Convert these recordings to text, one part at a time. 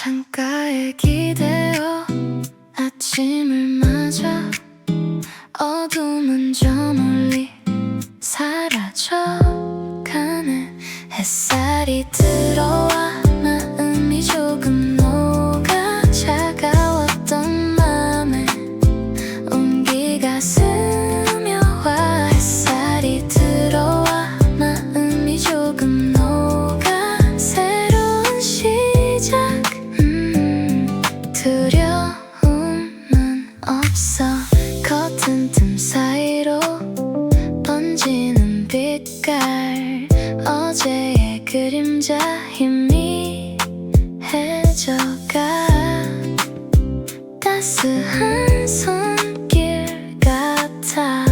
창가에 기대어 아침을 맞아 어둠은 저 멀리 사라져가네. 햇살이 들어와 마음이 조금 녹아 차가웠던 맘에 온기가 스며와. 햇살이 들어와 마음이 조금 녹아 새로운 시작. 두려움은 없어. 커튼 틈 사이로 번지는 빛깔 어제의 그림자 희미해져가. 따스한 손길 같아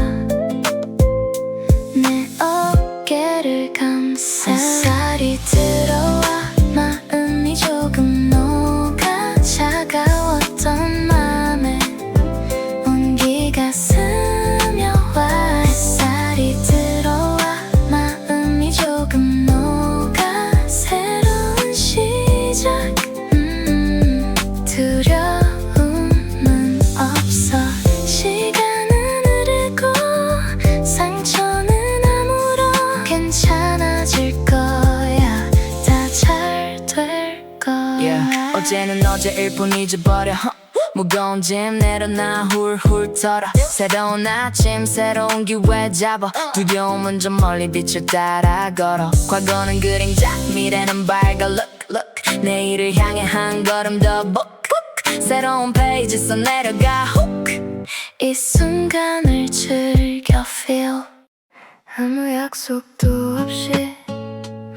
내 어깨를 감싸. 햇살이 들어와 마음이 조금 녹아 차가웠던 맘에 온기가 스며와. 햇살이 들어와 마음이 조금 녹아 새로운 시작. 두려움은 없어. 시간은 흐르고 상처는 아물어. 괜찮아질 거야. 다 잘 될 거야. 어제는 어제일 뿐 잊어버려. 무거운 짐 내려놔 훌훌 털어. 새로운 아침 새로운 기회 잡아. 두려움은 좀 멀리 빛을 따라 걸어. 과거는 그림자 미래는 밝아. Look look 내일을 향해 한 걸음 더 book book. 새로운 페이지 써 내려가 hook. 이 순간을 즐겨 feel. 아무 약속도 없이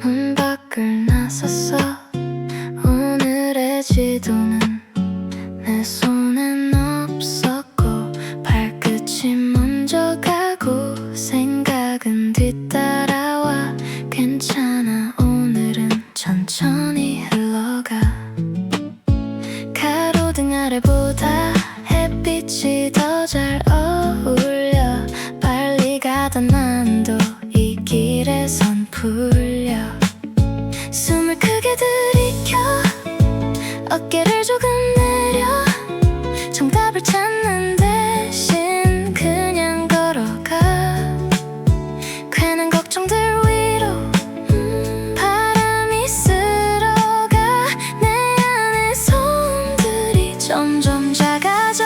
문 밖을 나섰어. 오늘의 지도는 내 손엔 없었고 발끝이 먼저 가고 생각은 뒤따라와. 괜찮아 오늘은 천천히 흘러가. 가로등 아래보다 햇빛이 더 잘 어울려. 빨리 가다 난도 이 길에선 풀려. 숨을 크게 들이켜 어깨를 조금 내려. 정답을 찾는 대신 그냥 걸어가. 괜한 걱정들 위로 바람이 쓸어가. 내 안의 소음들이 점점 작아져.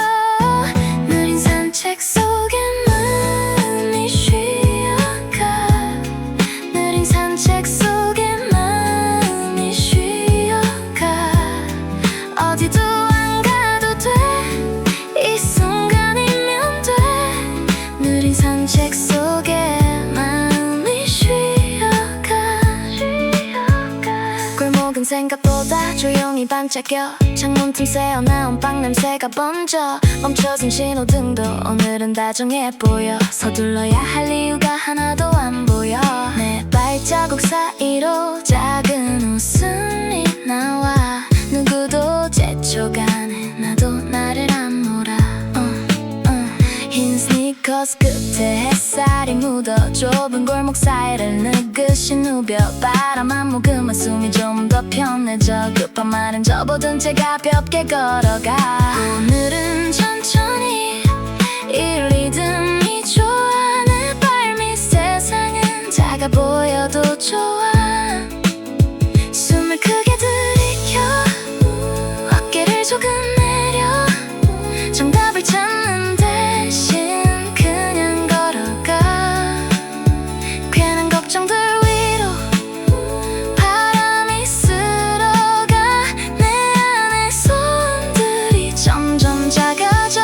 느린 산책 속에 마음이 쉬어가. 느린 산책 속에 마음이 쉬어가. 어디도 안 가도 돼. 이 순간이면 돼. 느린 산책 속에 마음이 쉬어가. 골목은 생각보다 조용히 반짝여. 창문 틈 새어 나온 빵 냄새가 번져. 멈춰진 신호등도 오늘은 다정해 보여. 서둘러야 할 이유가 하나도 안 보여. 내 발자국 사이로 작은 웃음이 나와. 누구도 재촉안해 나도 나를 안 몰아. 흰 스니커스 끝에 햇살이 묻어. 좁은 골목 사이를 느긋이 누벼. 바람 한 모금만 숨이 좀 더 편해져. 급한 말은 접어둔 채 가볍게 걸어가. 오늘은 천천히 이 리듬이 좋아. 내 발밑 세상은 작아 보여도 좋아. 숨을 크게 들이켜 어깨를 조금 내려. 정답을 찾는 대신 그냥 걸어가. 괜한 걱정들 위로 바람이 쓸어가. 내 안의 소음들이 점점 작아져.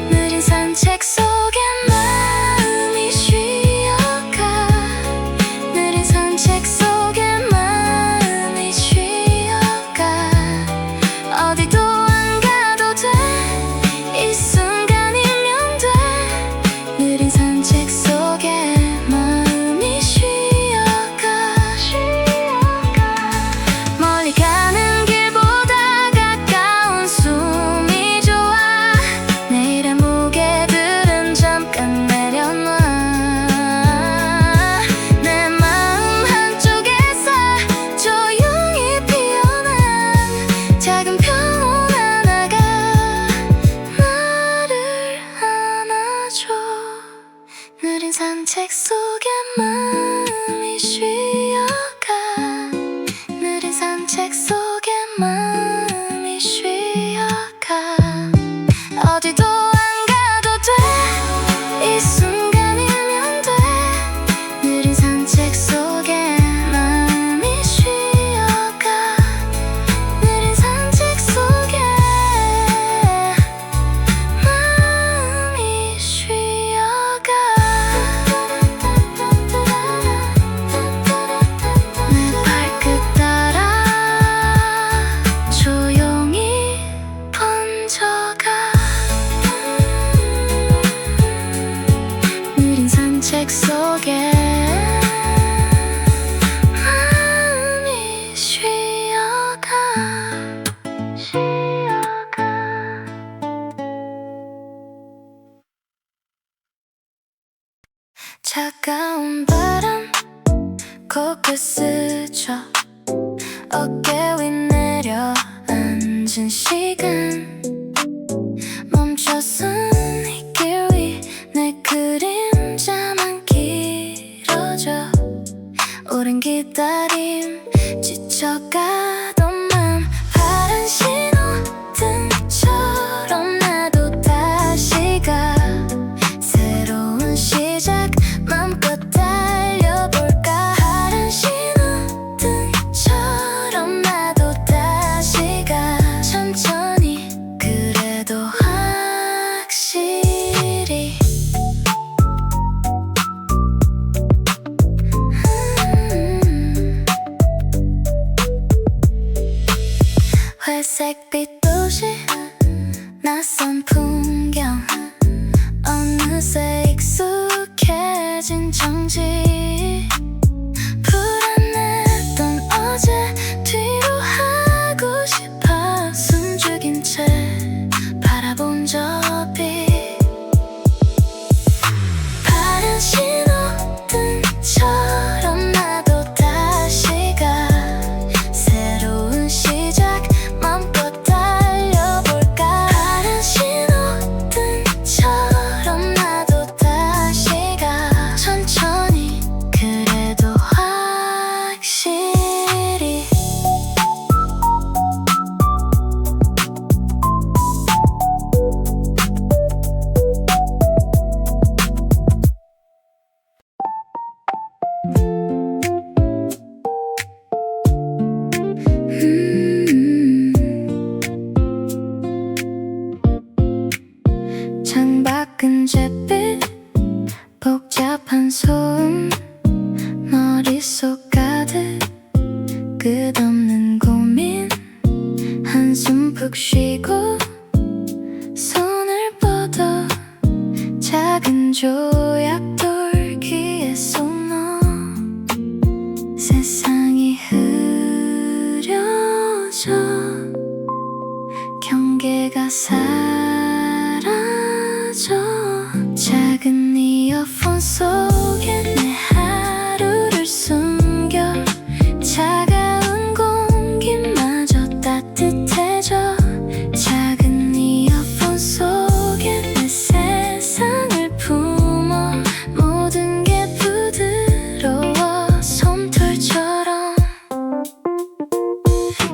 느린 산책 속에 마음이 쉬어가. 느린 산책 산책 속에 마음이 쉬어가 어디도 안 가도 돼 이 순간이면 돼 느린 산책 속에 마음이 쉬어가 느린 산책 속에 마음이 쉬어가 내 발끝 따라 조용히 번져가 느린 산책 속에 마음이 쉬어가 차가운 바람 코끝 스쳐 어깨 위 내려앉은 시간 멈춰선 이 길 위 내 그림자만 길어져 오랜 기다림 지쳐가던 맘 파란 신호등처럼 나도 다시 가 새로운 시작 맘껏 달려볼까 파란 신호등처럼 나도 다시 가 천천히 그래도 확실히 회색빛 도시 낯선 풍경 어느새 익숙해진 정지 불안했던 어제 뒤로 하고 싶어 숨죽인 채 바라본 저빛 파란 신호등처럼 나도 다시 가 새로운 시작 맘껏 달려볼까 파란 신호등처럼 나도 다시 가 천천히 그래도 확실히 창밖은 잿빛 복잡한 소음 머릿속 가득 끝없는 고민 한숨 푹 쉬고 손을 뻗어 작은 조약돌 귀에 쏙 넣어 세상이 흐려져 경계가 사라져 작은 이어폰 속에 내 하루를 숨겨 차가운 공기마저 따뜻해져 작은 이어폰 속에 내 세상을 품어 모든 게 부드러워 솜털처럼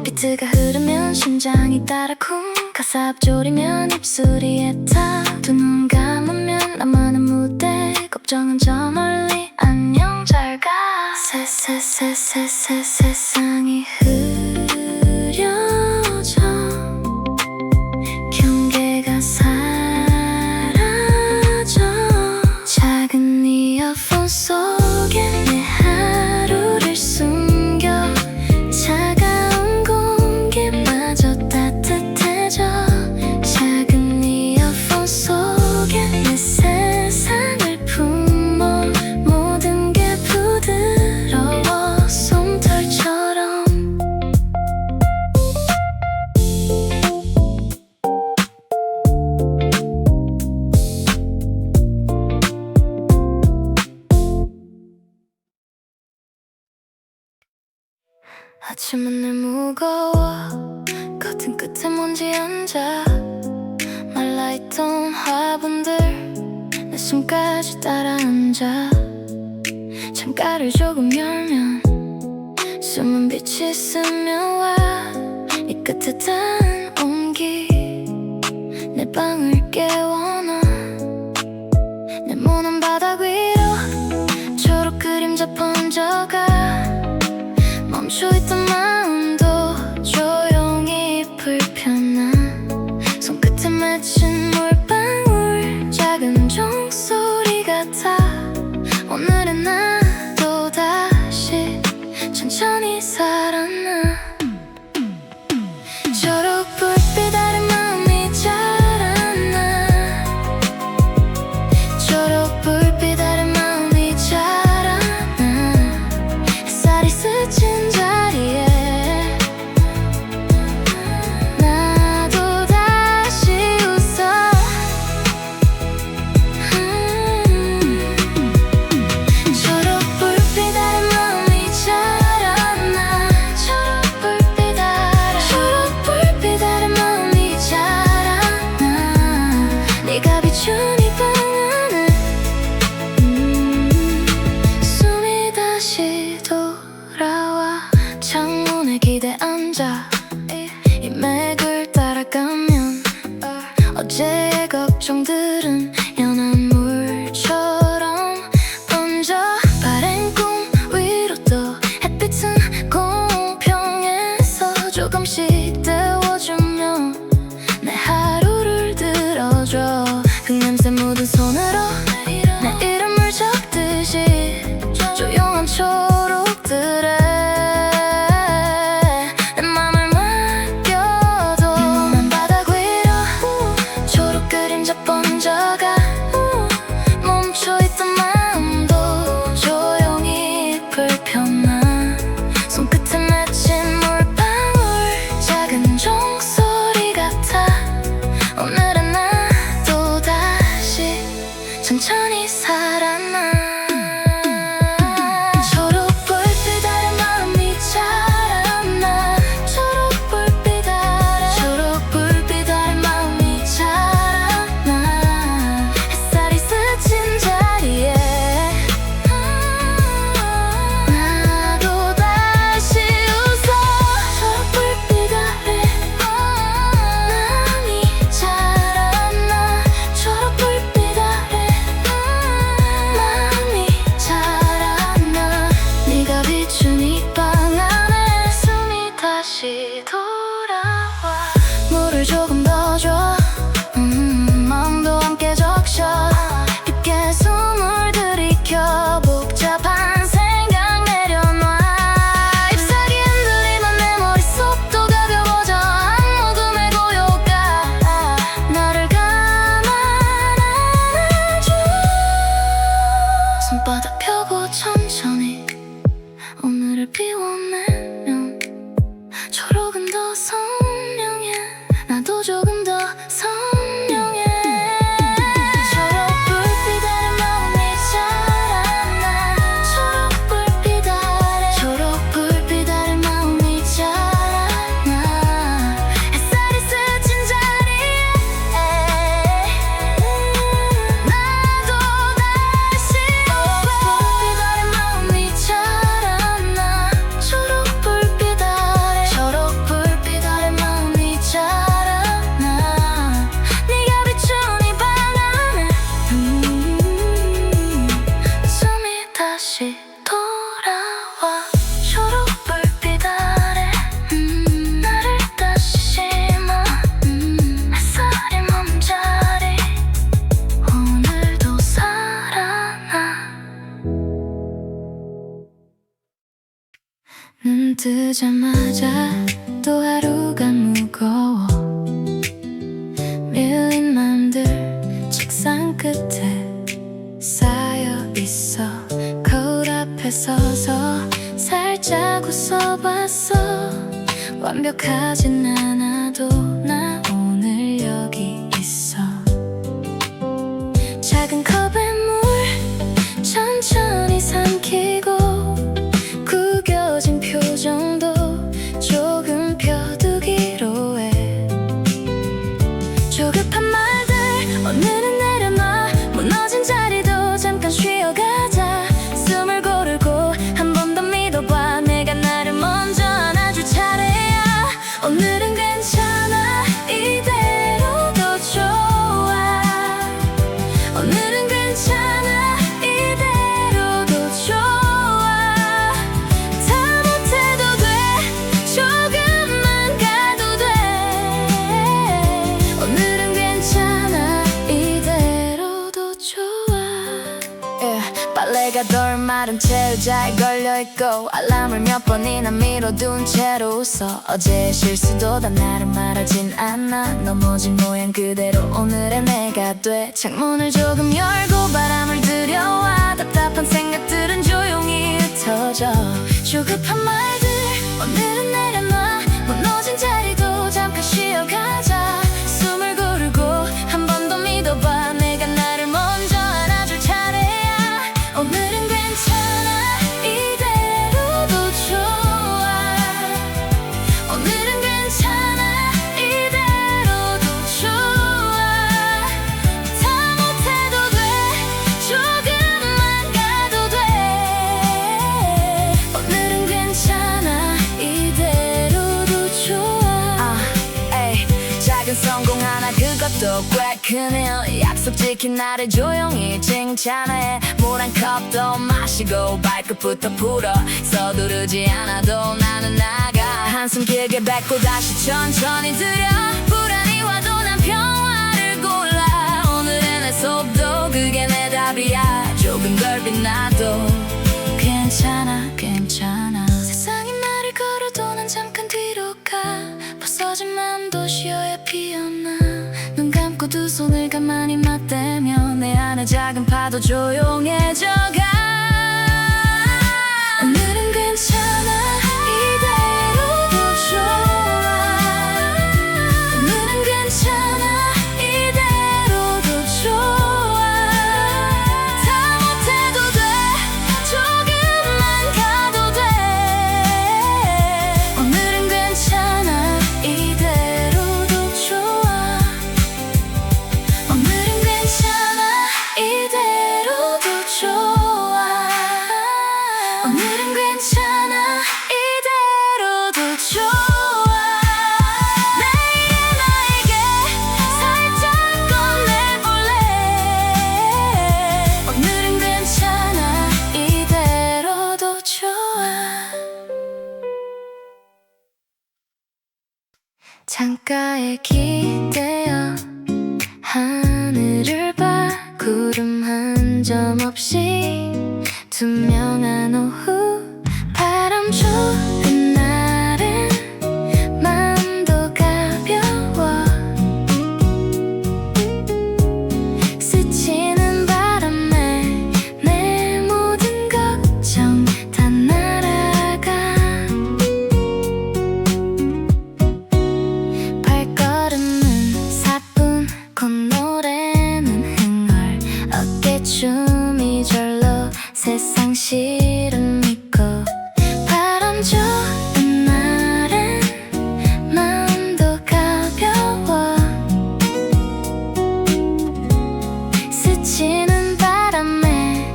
비트가 흐르면 심장이 따라 쿵 가사 앞조리면 입술이 애타 두 눈 감으면 나만의 무대 걱정은 저 멀리 안녕 잘가 세상이 흐려져 경계가 사라져 작은 이어폰 속에 내 하루를 숨겨 차가운 공기마저 따뜻해져 작은 이어폰 속에 내 세상을 품어 모든 게 부드러워 솜털처럼 아침은 늘 무거워 커튼 끝에 먼지 앉아 말라있던 화분들 내 손까지 따라 앉아 창가를 조금 열면 숨은 빛이 스며와 깨끗한 온기 내 방을 깨워놔. 네모난 바닥 위로 초록 그림자 번져가. 멈춰있던 마음도 조용히 불편한 손끝에 맺힌 물방울 작은 종소리 같아. 오늘은 나도 다시 천천히 살아나. 초록불빛 아래 마음이 자라나. 초록불빛 아래 마음이 자라나. 햇살이 스친 자리에 나도 다시 웃어. 초록불빛 아래 마음이 자라나. 초록불빛 아래 초록불빛 아래 마음이 자라나. 네가 비춘 이 방 안에 숨이 다시 돌아와. 창문에 기대 앉아 이 맥을 따라가면 어제의 걱정들은 연한 물처럼 번져. 바랜 꿈 위로 떠 햇빛은 공평해서 조금씩 데워주며 내 하루를 들어줘. 흙냄새 묻은 손으로 내 이름을 적듯이 조용한 초록들에 내 맘을 맡겨도. 네모난 바닥 위로 초록 그림자 번져가. 멈춰있던 마음도 조용히 불편한 손끝에 맺힌 물방울 작은 종소리 같아. 오늘은 나도 다시 천천히 살아나. 초록불빛 아래 마음이 자라나. 초록불빛 아래 초록불빛 아래 마음이 자라나. 햇살이 스친 자리에 나도 다시 웃어. 초록불빛 아래 마음이 자라나. 초록불빛 아래 마음이 자라나. 네가 비춘 이 방 안에 숨이 다시 돌아와. 물을 조금 더 줘. 마음도 함께 적셔. 깊게 숨을 들이켜 복잡한 생각 내려놔. 잎사귀 흔들리면 내 머릿속도 가벼워져. 한 모금의 고요가 나를 가만 안아줘. 손바닥 펴고 천천히 오늘을 비워내면 초록은 더 선명해. 나도 조금 더 선명해. 초록불빛 아래 마음이 자라나. 초록불빛 아래 초록불빛 아래 마음이 자라나. 햇살이 스친 자리에 나도 다시 초록불빛 아래 마음이 자라나. 초록불빛 아래 초록불빛 아래 마음이 자라나. 네가 비춘 이 방 안에 숨이 다시 돌아와. 초록불빛 아래 나를 다시 심어. 햇살이 머문 자리 오늘도 살아나. 눈 뜨자마자 또 하루가 무거워. 밀린 맘들 책상 끝에 쌓여 있어. 거울 앞에 서서 살짝 웃어봤어. 완벽하진 않아도 나 오늘 여기 있어. 작은 컵에 물 천천히 삼키고 구겨진 표정도 조금 펴두기로 해. 조급한 말들 오늘은 내려놔. 무너진 자리도 잠깐 쉬어가자. 숨을 고르고 한 번 더 믿어봐. 내가 나를 먼저 안아줄 차례야. 오늘은 말은 채 의자에 걸려있고 알람을 몇 번이나 미뤄둔 채로 웃어 어제의 실수도 다 나를 말하진 않아 넘어진 모양 그대로 오늘의 내가 돼 창문을 조금 열고 바람을 들여와 답답한 생각들은 조용히 흩어져 조급한 말들 오늘은 내려놔 무너진 자리도 잠깐 쉬어가자 숨을 고르고 한 번 더 믿어봐 내가 나를 먼저 안아줄 차례야 오늘은 괜찮아 이대로도 좋아 오늘은 괜찮아 이대로도 좋아 다 못해도 돼 조금만 가도 돼 오늘은 괜찮아 이대로도 좋아 에이 작은 성공 하나 그것도 꽤 크네요 약속 지킨 나를 조용히 칭찬해 물 한 컵 더 마시고 발끝부터 풀어 서두르지 않아도 나는 나가 한숨 길게 뱉고 다시 천천히 들여 불안이 와도 난 평화를 골라 오늘의 내 속도 그게 내 답이야 조금 덜 빛나도 괜찮아 괜찮아 세상이 말을 걸어도 난 잠깐 뒤로 가 벗어진 마음도 쉬어야 피어나 눈 감고 두 손을 가만히 맞대면 내 안에 작은 파도 조용해져가 오늘은 괜찮아 이대로도 좋아 오늘은 괜찮아 이대로도 좋아 다 못해도 돼 조금만 가도 돼 오늘은 괜찮아 이대로도 좋아 오늘은 괜찮아 이대로도 좋아 오늘은 괜찮아 이대로도 좋아 내일의 나에게 살짝 꺼내볼래 오늘은 괜찮아 이대로도 좋아 창가에 기대어 하늘을 봐 구름 한 점 없이 투명한 오후 바람 좋은 날엔 마음도 가벼워 스치는 바람에 내 모든 걱정 다 날아가 발걸음은 사뿐 콧노래는 흥얼 어깨춤이 절로 세상 실은 믿고 바람 좋은 날엔 마음도 가벼워 스치는 바람에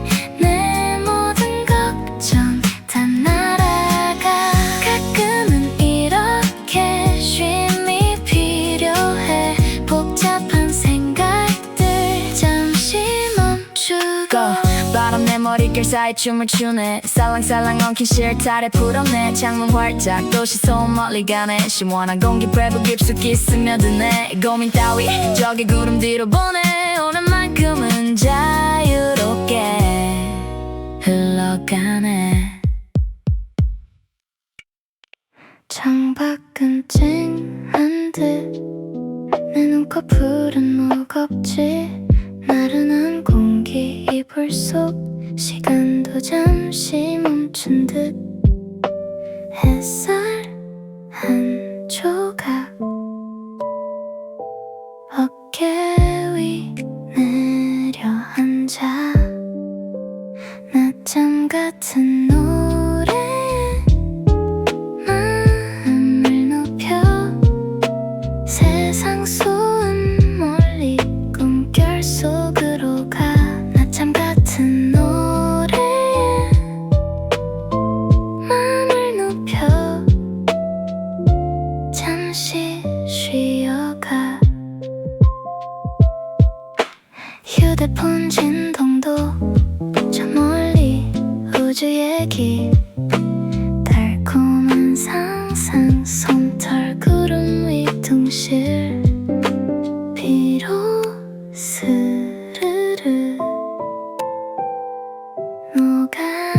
내 모든 걱정 다 날아가 가끔은 이렇게 쉼이 필요해 복잡한 생각들 잠시 멈추고 바람 내 머릿결 사이 춤을 추네 살랑살랑 엉킨 실타래 풀었네 창문 활짝 도시 소음 멀리 가네 시원한 공기 배부 깊숙이 스며드네 고민 따위 저기 구름 뒤로 보내 오늘만큼은 자유롭게 흘러가네 창밖은 쨍한 듯 내 눈꺼풀은 무겁지 나른한 공기 이불 속 시간도 잠시 멈춘 듯 햇살 한 조각 어깨 위 내려앉아 낮잠 같은 노래에 마음을 눕혀 세상 소음 멀리 꿈결 속으로 가 낮잠 같은 노래에 마음을 눕혀 잠시 쉬어가 휴대폰 진동도 저 멀리 우주 얘기 달콤한 상상 솜털 구름 위 둥실 비로 스르르 녹아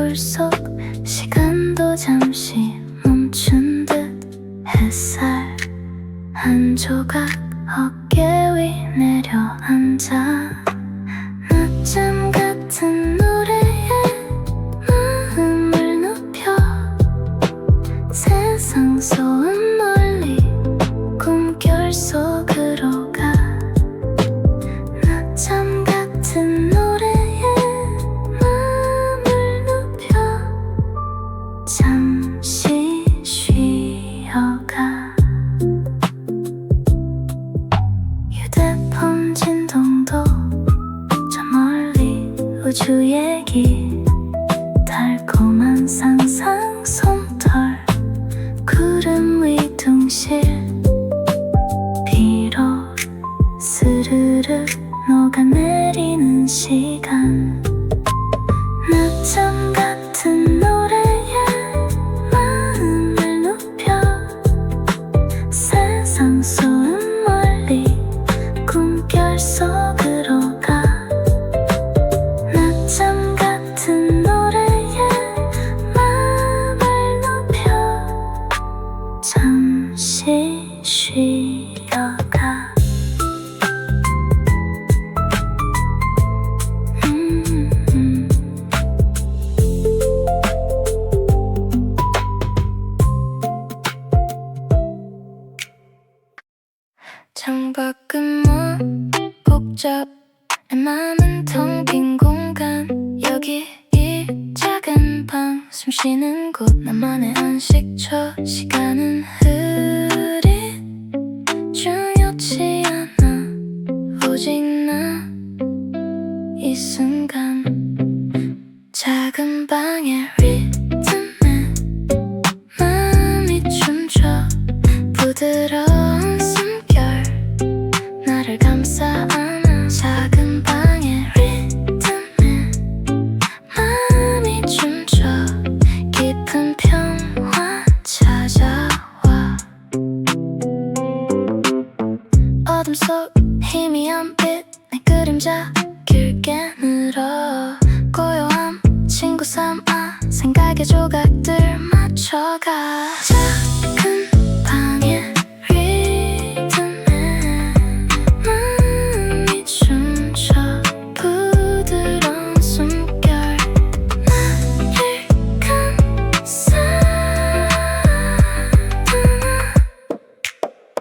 거울 속 시간도 잠시 멈춘 듯 햇살 한 조각 어깨 위 내려앉아 낮잠 같은 노래에 마음을 눕혀 세상 소음 멀리 꿈결 속으로 가 낮잠 같은 노래에 마음을 눕혀 잠시 쉬어가 휴대폰 진동도 저 멀리 우주 얘기 달콤한 상상 솜털 구름 위 둥실 비로 스르르 녹아내리는 시간 낮잠 같은 노래에 마음을 눕혀 세상 소음 멀리 꿈결 속으로 가 낮잠 같은 노래에 마음을 눕혀 잠시 쉬어가 창밖은 복잡 내 맘은 텅 빈 공간 여기 이 작은 방 숨쉬는 곳 나만의 안식처 시간은 흐리 중요치 않아 오직 나 이 순간 작은 방의 리듬에 마음이 춤춰 부드러운 숨결 나를 감싸 안아 작은 방의 리듬에 마음이 춤춰 깊은 평화 찾아와 어둠 속 희미한 빛 내 그림자 길게 늘어 고요함 친구 삼아 생각의 조각들 맞춰가 작은 방의 리듬에 마음이 춤춰 부드러운 숨결 나를 감싸 안아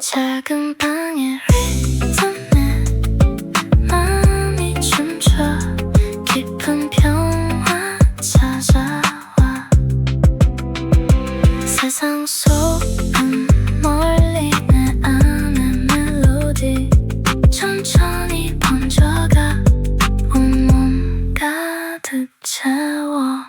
작은 방의 리듬에 마음이 춤춰 깊은 평화 찾아와 세상 소음 멀리 내 안의 멜로디 천천히 번져가 온몸 가득 채워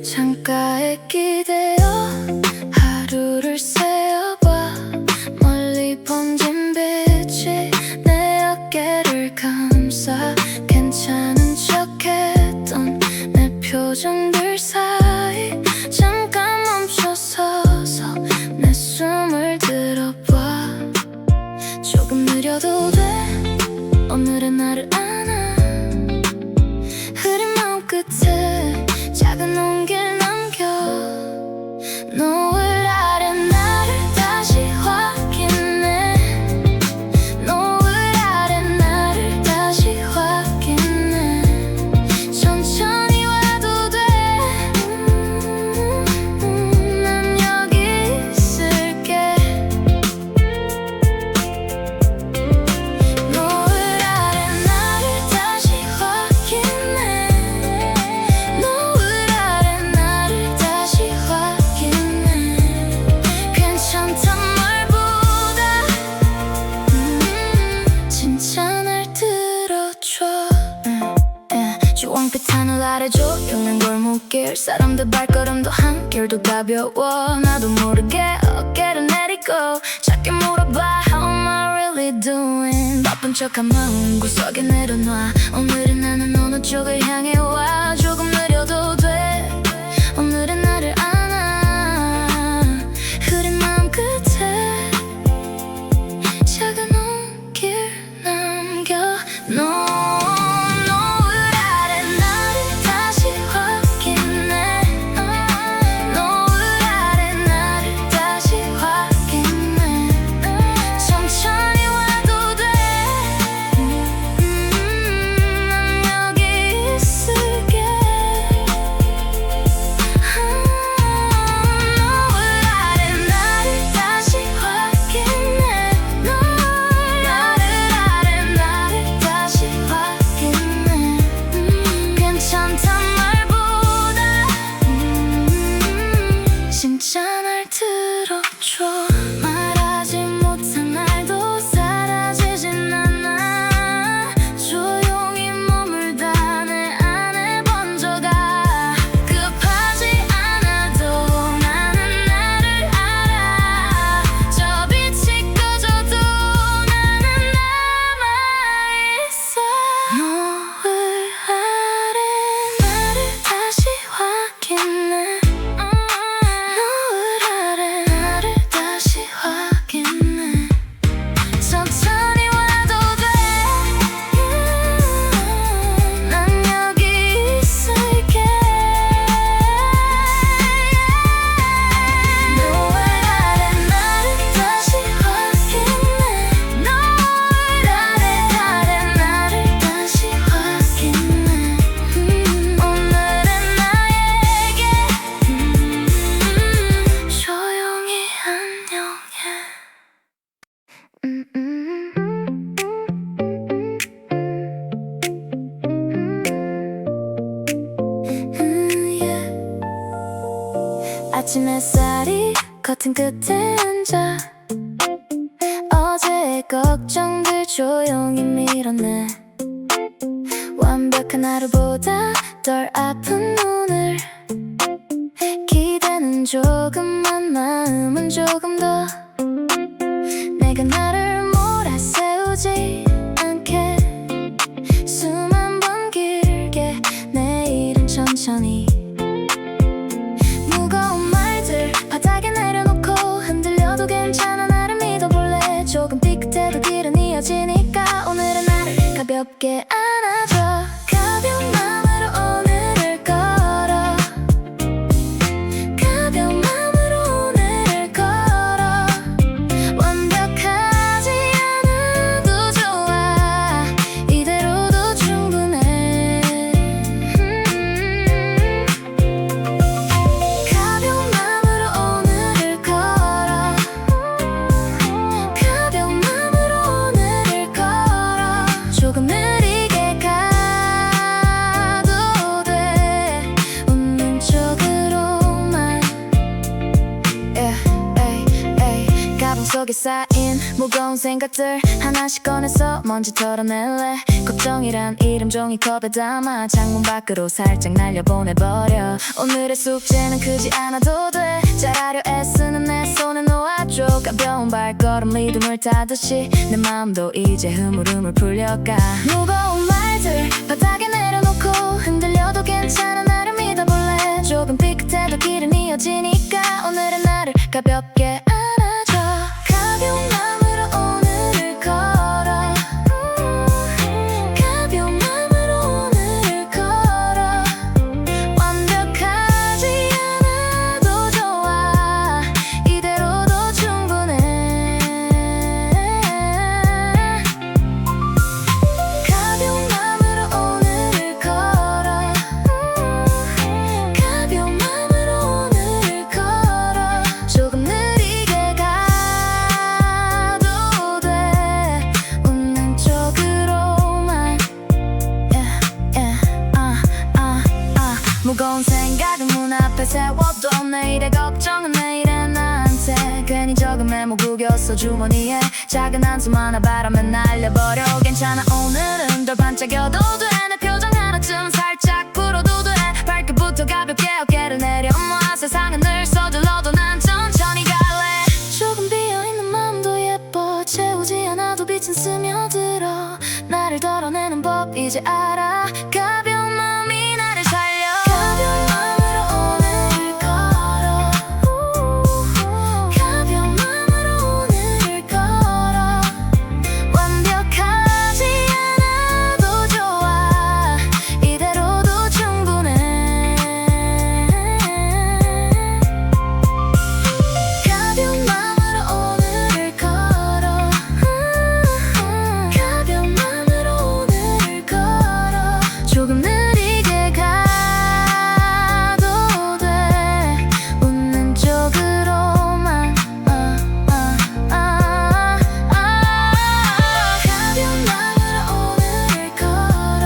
창가에 기대어 하루를 새어봐 멀리 번진 빛이 내 어깨를 감싸 괜찮은 척했던 내 표정들 사이 잠깐 멈춰서서 내 숨을 들어봐 조금 느려도 돼 오늘은 나를 안아 흐린 마음 끝에 작은 온길 남겨 노을 아래 나를 다시 확인해 노을 아래 나를 다시 확인해 천천히 와도 돼 난 여기 있을게 노을 아래 나를 다시 확인해 노을 아래 나를 다시 확인해 괜찮단 말보다 진짜 날 들어줘 주황빛 하늘 아래 조용한 골목길 사람들 발걸음도 한결도 가벼워 나도 모르게 어깨를 내리고 작게 물어봐 How am I really doing 바쁜 나쁜 척한 마음 구석에 내려놔. 오늘은 나는 어느 쪽을 향해 와. 조금 느려도 돼. 오늘은 나를 안아. 흐린 마음 끝에 작은 온길 남겨. 노을 아래 나를 다시 확인해. 노을 아래 나를 다시 확인해. 천천히 와도 돼. 난 여기 있을게. 노을 아래 나를 다시 확인해. 노을 아래 나를 다시 확인해. 괜찮단 말보다 진짜 날 들어줘. 말하지 못한 날도 사라지진 않아. 조용히 머물다 내 안에 번져가. 급하지 않아도 나는 나를 알아. 저 빛이 꺼져도 나는 남아있어. 노을 아래 나를 다시 확인해. 노을 아래 나를 다시 확인해. 천천히 와도 돼. 난 여기 있을게. 노을 아래 나를 다시 확인해. 노을 아래 나를 다시 확인해. 오늘은 나에게 조용히 안녕해. yeah. 아침 햇살이 커튼 끝에 앉아. 어제의 걱정들 조용히 밀어내. 완벽한 하루보다 덜 아픈 오늘. 기대는 조금만 마음은 조금 더. 내가 나를 몰아세우지 않게. 수만 번 길게 내일은 천천히. 무거운 말들 바닥에 내려놓고 흔들려도 괜찮아. 나를 믿어볼래. 조금 삐끗해도 길은 이어지니까. 오늘은 나를 가볍게 안아줘. 가벼운 마음으로 오늘을 걸어. 가벼운 마음으로 오늘을 걸어. 완벽하지 않아도 좋아. 이대로도 충분해. 가벼운 마음으로 오늘을 걸어. 가벼운 마음으로 오늘을 걸어. 조금 느리게 가도 돼. 웃는 쪽으로만. 가방 속에 쌓인 무거운 생각들 하나씩 꺼내서 먼지 털어낼래. 걱정이란 이름 종이컵에 담아 창문 밖으로 살짝 날려보내버려. 오늘의 숙제는 크지 않아도 돼. 잘하려 애쓰는 내 손에 놓아줘. 가벼운 발걸음 리듬을 타듯이 내 마음도 이제 흐물흐물 풀려가. 무거운 말들 바닥에 내려놓고 흔들려도 괜찮아. 나를 믿어볼래. 조금 삐끗해도 길은 이어지니까. 오늘은 나를 가볍게 안아줘. 가벼운 마음으로 오늘을 걸어. 가벼운 마음으로 오늘을 걸어. 완벽하지 않아도 좋아. 이대로도 충분해. 가벼운 마음으로 오늘을 걸어. 가벼운 마음으로 오늘을 걸어. 조금 느리게 가도 돼. 웃는 쪽으로만. 무거운 생각은 문 앞에 세워둬. 내일의 걱정은 내일의 나한테. 괜히 적은 메모 구겼어 주머니에. 작은 한숨 하나 바람에 날려버려. 괜찮아 오늘은 덜 반짝여도 돼. 내 표정 하나쯤 살짝 풀어도 돼. 발끝부터 가볍게 어깨를 내려 모아. 세상은 늘 서둘러도 난 천천히 갈래. 조금 비어있는 마음도 예뻐. 채우지 않아도 빛은 스며들어. 이제 알아 가벼운 마음이 나를 살려 가벼운 마음으로 오늘을 걸어 가벼운 마음으로 오늘을 걸어 완벽하지 않아도 좋아 이대로도 충분해 가벼운 마음으로 오늘을 걸어 가벼운 마음으로 오늘을 걸어 조금 느리게 가도 돼 웃는 쪽으로만 가벼운 마음으로 오늘을 걸어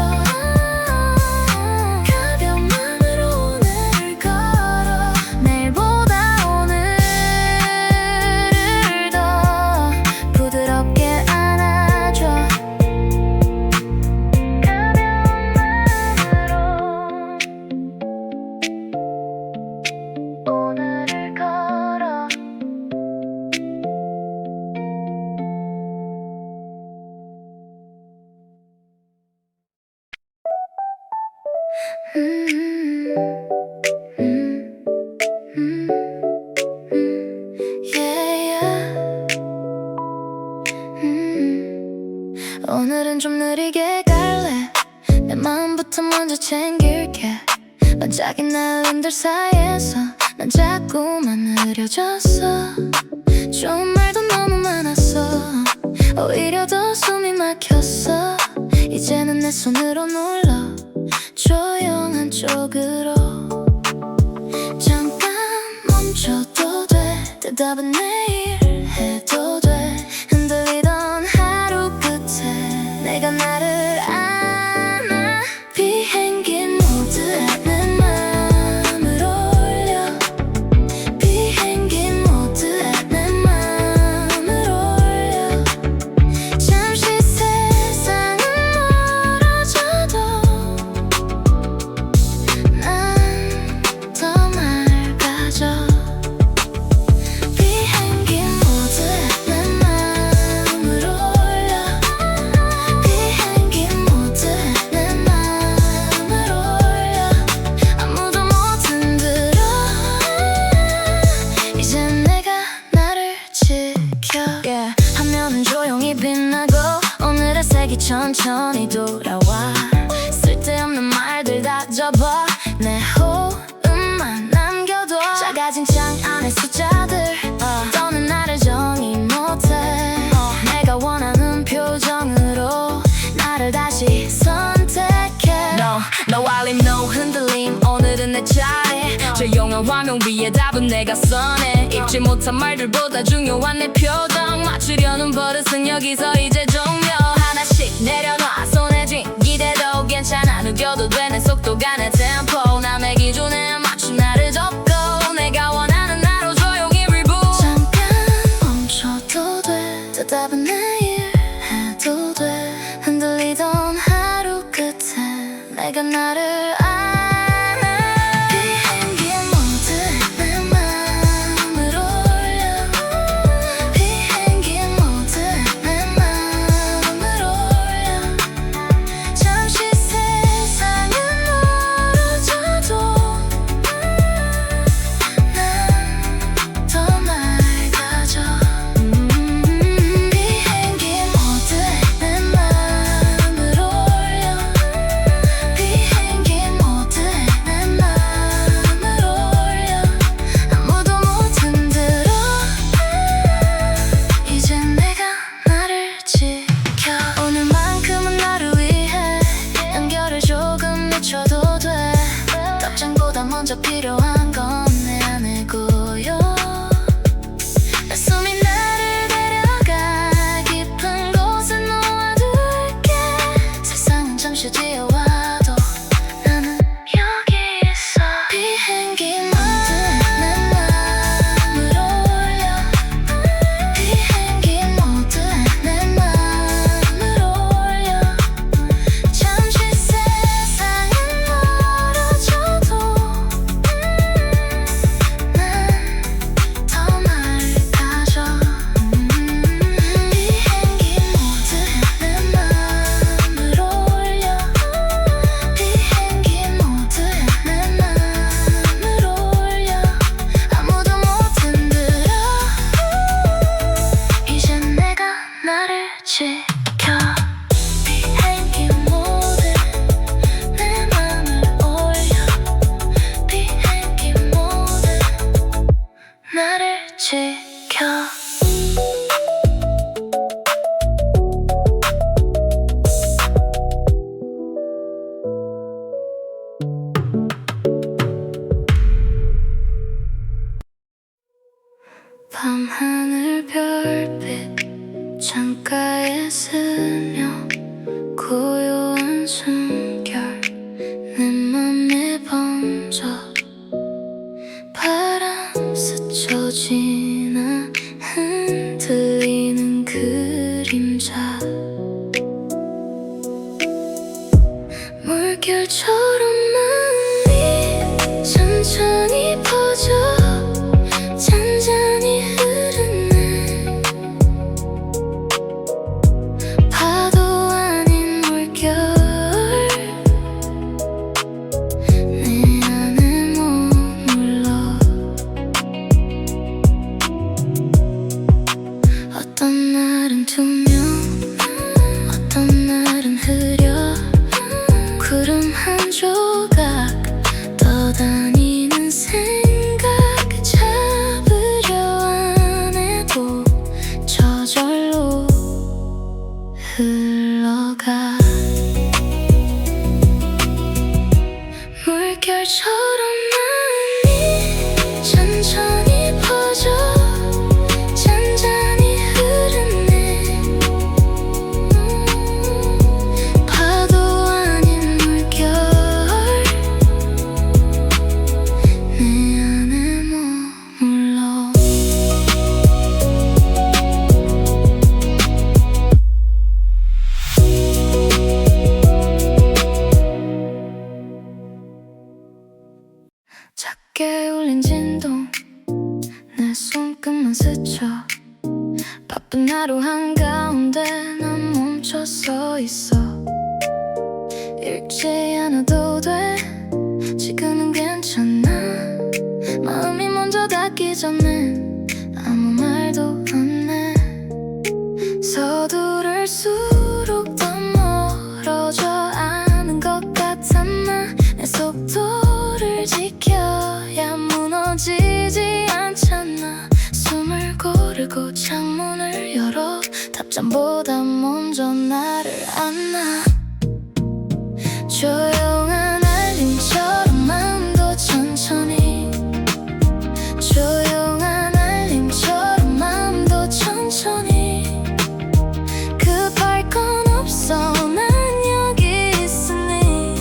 가벼운 마음으로 오늘을 걸어 내일보다 오늘을 더 부드럽게 안아줘 가벼운 마음으로 오늘을 걸어 yeah, yeah. 오늘은 좀 느리게 갈래 내 마음부터 먼저 챙길게 반짝이 날림들 사이에서 난 자꾸만 느려졌어 좋은 말도 너무 많았어 오히려 더 숨이 막혔어 이제는 내 손으로 눌러 조용한 쪽으로 잠깐 멈춰도 돼 대답은 내일 해도 돼 흔들리던 하루 끝에 내가 나를 안아 비행기 모드에 내 맘을 올려 비행기 모드에 내 맘을 올려 잠시 세상은 멀어져도 난 더 맑아져 비행기 모드에 내 맘을 올려 비행기 모드에 내 맘을 올려 아무도 못 흔들어 이젠 내가 나를 지켜 yeah. 화면은 조용히 빛나고 오늘의 색이 천천히 돌아와 쓸데없는 말들 다 접어 내 호흡만 남겨둬 작아진 창 안의 숫자들 더는 나를 정의 못해 내가 원하는 표정으로 나를 다시 선택해 No 알림 no 흔들림 오늘은 내 차례 조용한 화면 위에 답은 내가 써내 읽지 못한 말들보다 중요한 내 표정 맞추려는 버릇은 여기서 이제 종료 하나씩 내려놔 손에 쥔 기대도 괜찮아 느껴도 되는 속도가 내 템포 남의 기준에 맞춘 나를 접고 내가 원하는 나로 조용히 reboot 잠깐 멈춰도 돼 대답은 내일 해도 돼 흔들리던 하루 끝에 내가 나를 안아 비행기 모드에 내 맘을 올려 비행기 모드에 내 맘을 올려 잠시 세상은 멀어져도 난 더 맑아져 비행기 모드에 내 맘을 올려 비행기 지켜 비행기 모드 내 맘을 올려 비행기 모드 나를 지켜 밤하늘 별빛 창가에 스며 고요한 숨결 내 맘에 번져 바람 스쳐지나 흔들리는 그림자 물결처럼 마음이 천천히 퍼져 잔잔히 흐르네 파도 아닌 물결 내 안에 머물러 어떤 날은 투명 어떤 날은 흐려 구름 한 조각 떠다니는 생각 잡으려 안 해도 저절로 흘러가 물결처럼 마음이 천천히 퍼져 잔잔히 흐르네 파도 아닌 물결 내 안에 머물러 작게 울린 진동 내 손끝만 스쳐 바쁜 하루 한가운데 난 멈춰 서 있어 읽지 않아도 돼 지금은 괜찮아 마음이 먼저 닿기 전엔 아무 말도 안해 서두를수록 더 멀어져 아는 것 같아 나 내 속도를 지켜야 무너지지 않잖아 숨을 고르고 창문을 열어 답장보다 먼저 나를 안아 조용한 알림처럼 마음도 천천히 조용한 알림처럼 마음도 천천히 급할 건 없어 난 여기 있으니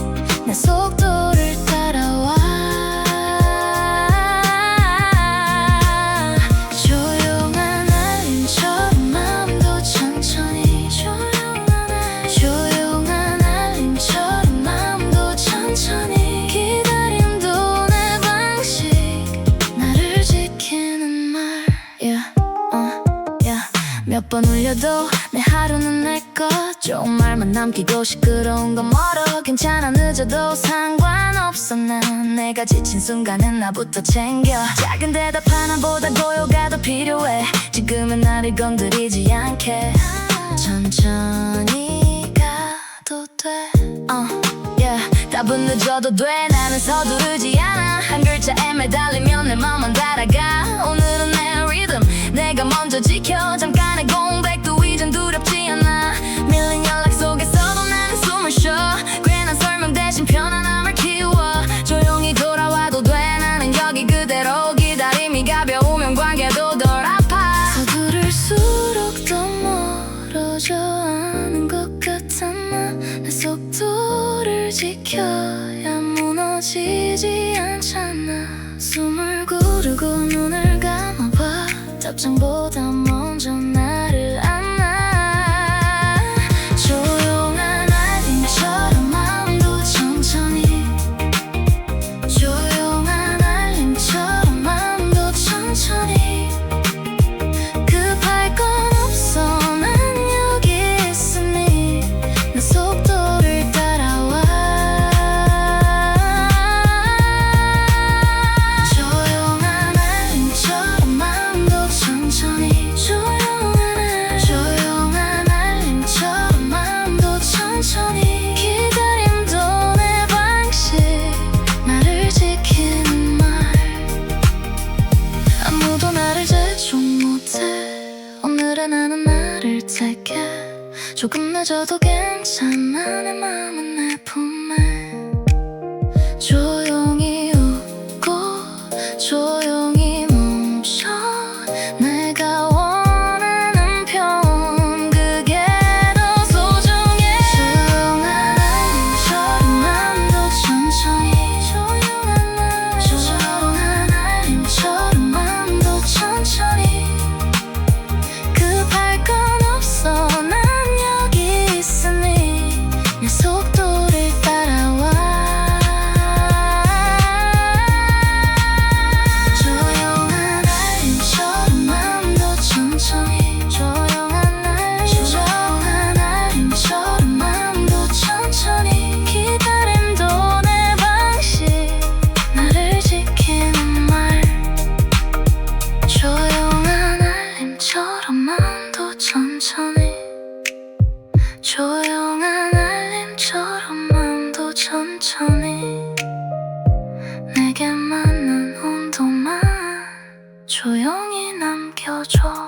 내 속도를 따라와 조용한 알림처럼 마음도 천천히 조용한 알림처럼 마음도 천천히 기다림도 내 방식 나를 지키는 말 몇 번 울려도 내 하루는 내 것 좋은 말만 남기고 시끄러운 건 멀어 괜찮아 늦어도 상관없어 난 내가 지친 순간은 나부터 챙겨 작은 대답 하나보다 고요가 더 필요해 지금은 나를 건드리지 않게 천천히 가도 돼 답은 늦어도 돼 나는 서두르지 않아 한 글자에 매달리면 내 맘만 따라가 오늘은 내 리듬 내가 먼저 지켜 잠깐의 공백도 이젠 두렵지 않아 밀린 연락 속에서도 나는 숨을 쉬어 괜한 설명 대신 편안함을 키워 조용히 돌아와도 돼 나는 여기 그대로 기다림이 가벼우면 관계도 덜 아파 서두를수록 더 멀어져 아는 것 같아 나 내 속도를 지켜야 무너지지 않잖아 숨을 고르고 눈을 감아봐 답장보다 먼저 나를 안아 조용한 알림처럼 마음도 천천히 조용한 알림처럼 마음도 천천히 급할 건 없어 난 여기 있으니 내 속도를 따라와 조용한 알림처럼 마음도 천천히 조용한 조금 늦어도 괜찮아 내 맘은 내 품에 조용히 웃고 조용히 멈춰 내가 원하는 표현 그게 더 소중해 조용한 알림처럼 맘도 천천히 조용한 알림처럼 맘도 천천히 급할 건 없어 난 여기 있으니 내 속도를 따라와 조용한 알림처럼 맘도 천천히 조용한 알림처럼 맘도 천천히 기다림도 내 방식 나를 지키는 말 조용한 알림처럼 맘도 천천히 조용한 알림처럼 맘도 천천히 내게 맞는 온도만 조용히 남겨줘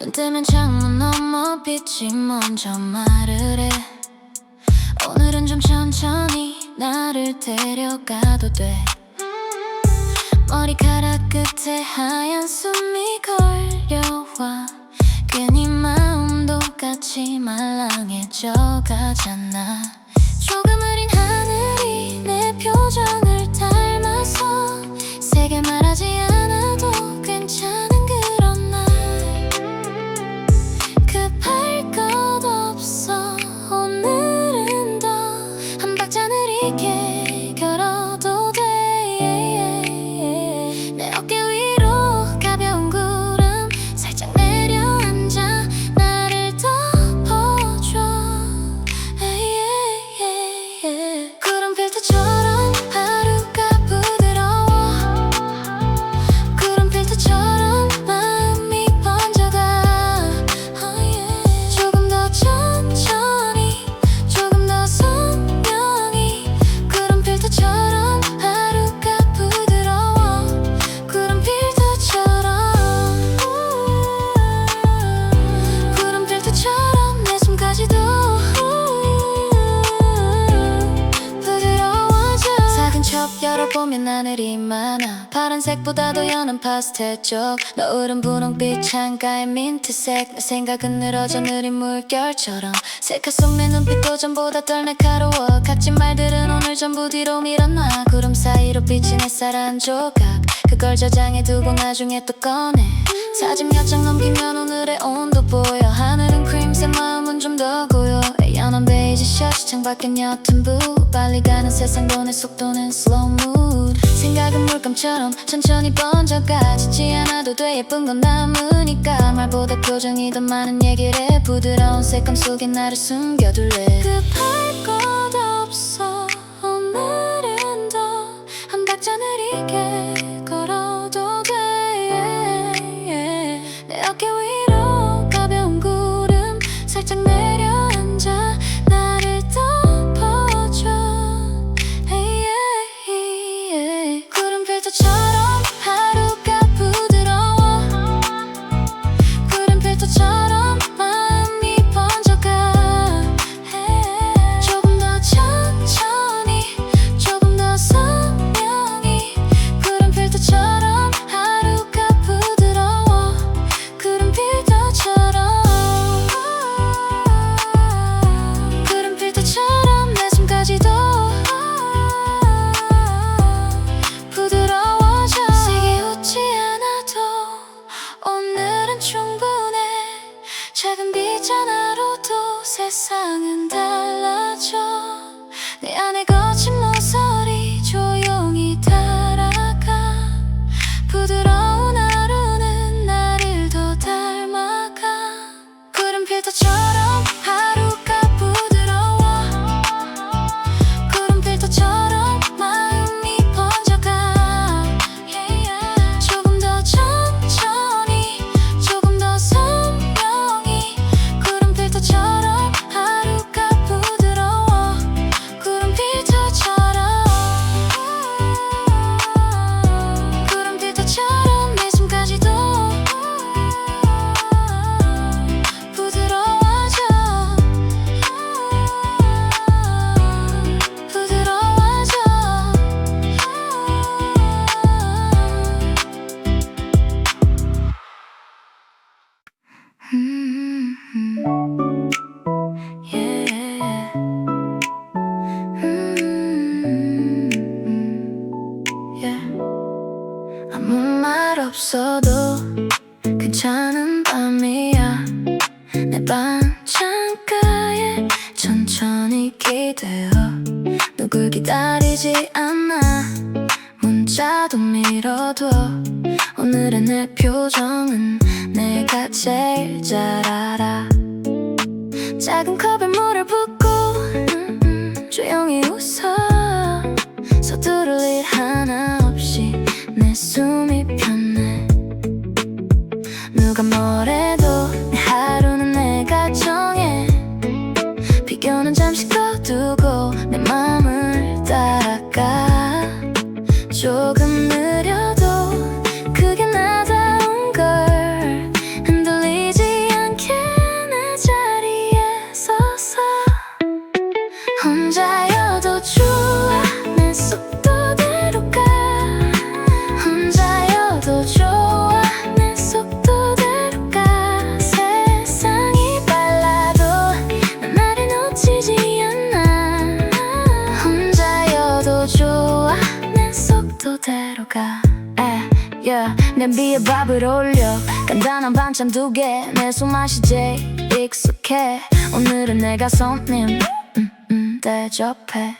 눈 뜨면 창문 너머 빛이 먼저 말을 해 오늘은 좀 천천히 나를 데려가도 돼 머리카락 끝에 하얀 숨이 걸려와 괜히 마음도 같이 말랑해져 가잖아 조금 흐린 하늘이 내 표정을 닮아서 세게 말하지 않아도 괜찮은 그런 날 급할 것 없어 오늘은 더 한 박자 느리게 걸어도 돼 내 어깨 위로 가벼운 구름 살짝 내려앉아 나를 덮어줘 구름 필터처럼 하루가 부드러워 구름 필터처럼 마음이 번져가 조금 더 천천히 조금 더 선명히 구름 필터처럼 하루가 부드러워 구름 필터처럼 구름 필터처럼 내 숨까지도 부드러워져 작은 첩 열어보면 하늘이 많아 파란색보다도 연한 파스텔 쪽 노을은 분홍빛 창가의 민트색 내 생각은 늘어져 느린 물결처럼 셀카 속 내 눈빛도 전보다 덜 날카로워 각진 말들은 오늘 전부 뒤로 밀어놔 구름 사이로 비친 햇살 한 조각 그걸 저장해두고 나중에 또 꺼내 사진 몇 장 넘기면 오늘의 온도 보여 하늘은 크림색 마음은 좀 더 고요 연한 베이지 셔츠 창밖엔 옅은 불 빨리 가는 세상 보낼 속도는 slow mood 생각은 물감처럼 천천히 번져가 짖지 않아도 돼 예쁜 건 남으니까 말보다 표정이 더 많은 얘기를 해 부드러운 색감 속에 나를 숨겨둘래 급할 것 없어 오늘은 더 한 박자 느리게 걸어도 돼 내 어깨 위로 가벼운 구름 살짝 내려앉아 나를 덮어줘 구름 필터처럼 하루가 부드러워 구름 필터처럼 마음이 번져가 조금 더 천천히 조금 더 선명히 구름 아무 말 없어도 괜찮은 밤이야. 내 방 창가에 천천히 기대어 누굴 기다리지 않아. 문자도 밀어둬. 오늘의 내 표정은 내가 제일 잘 알아. 작은 컵에 물을 붓고 조용히 웃어. 서두를 일 하나 없이 내 숨이 편해. 누가 뭐래도 내 하루는 내가 정해. 비교는 잠시 꺼두고 내 맘을 따라가. 조금 느려도 그게 나다운 걸. 흔들리지 않게 내 자리에 서서 혼자여도 좋아. 내 속도대로 가. 혼자여도 좋아. 내 속도대로 가. 세상이 빨라도 난 나를 놓치지 않아. 혼자여도 좋아. 내 속도대로 가. 냄비에 밥을 올려. 간단한 반찬 2개. 내 손맛이 제일 익숙해. 오늘은 내가 손님 대접해.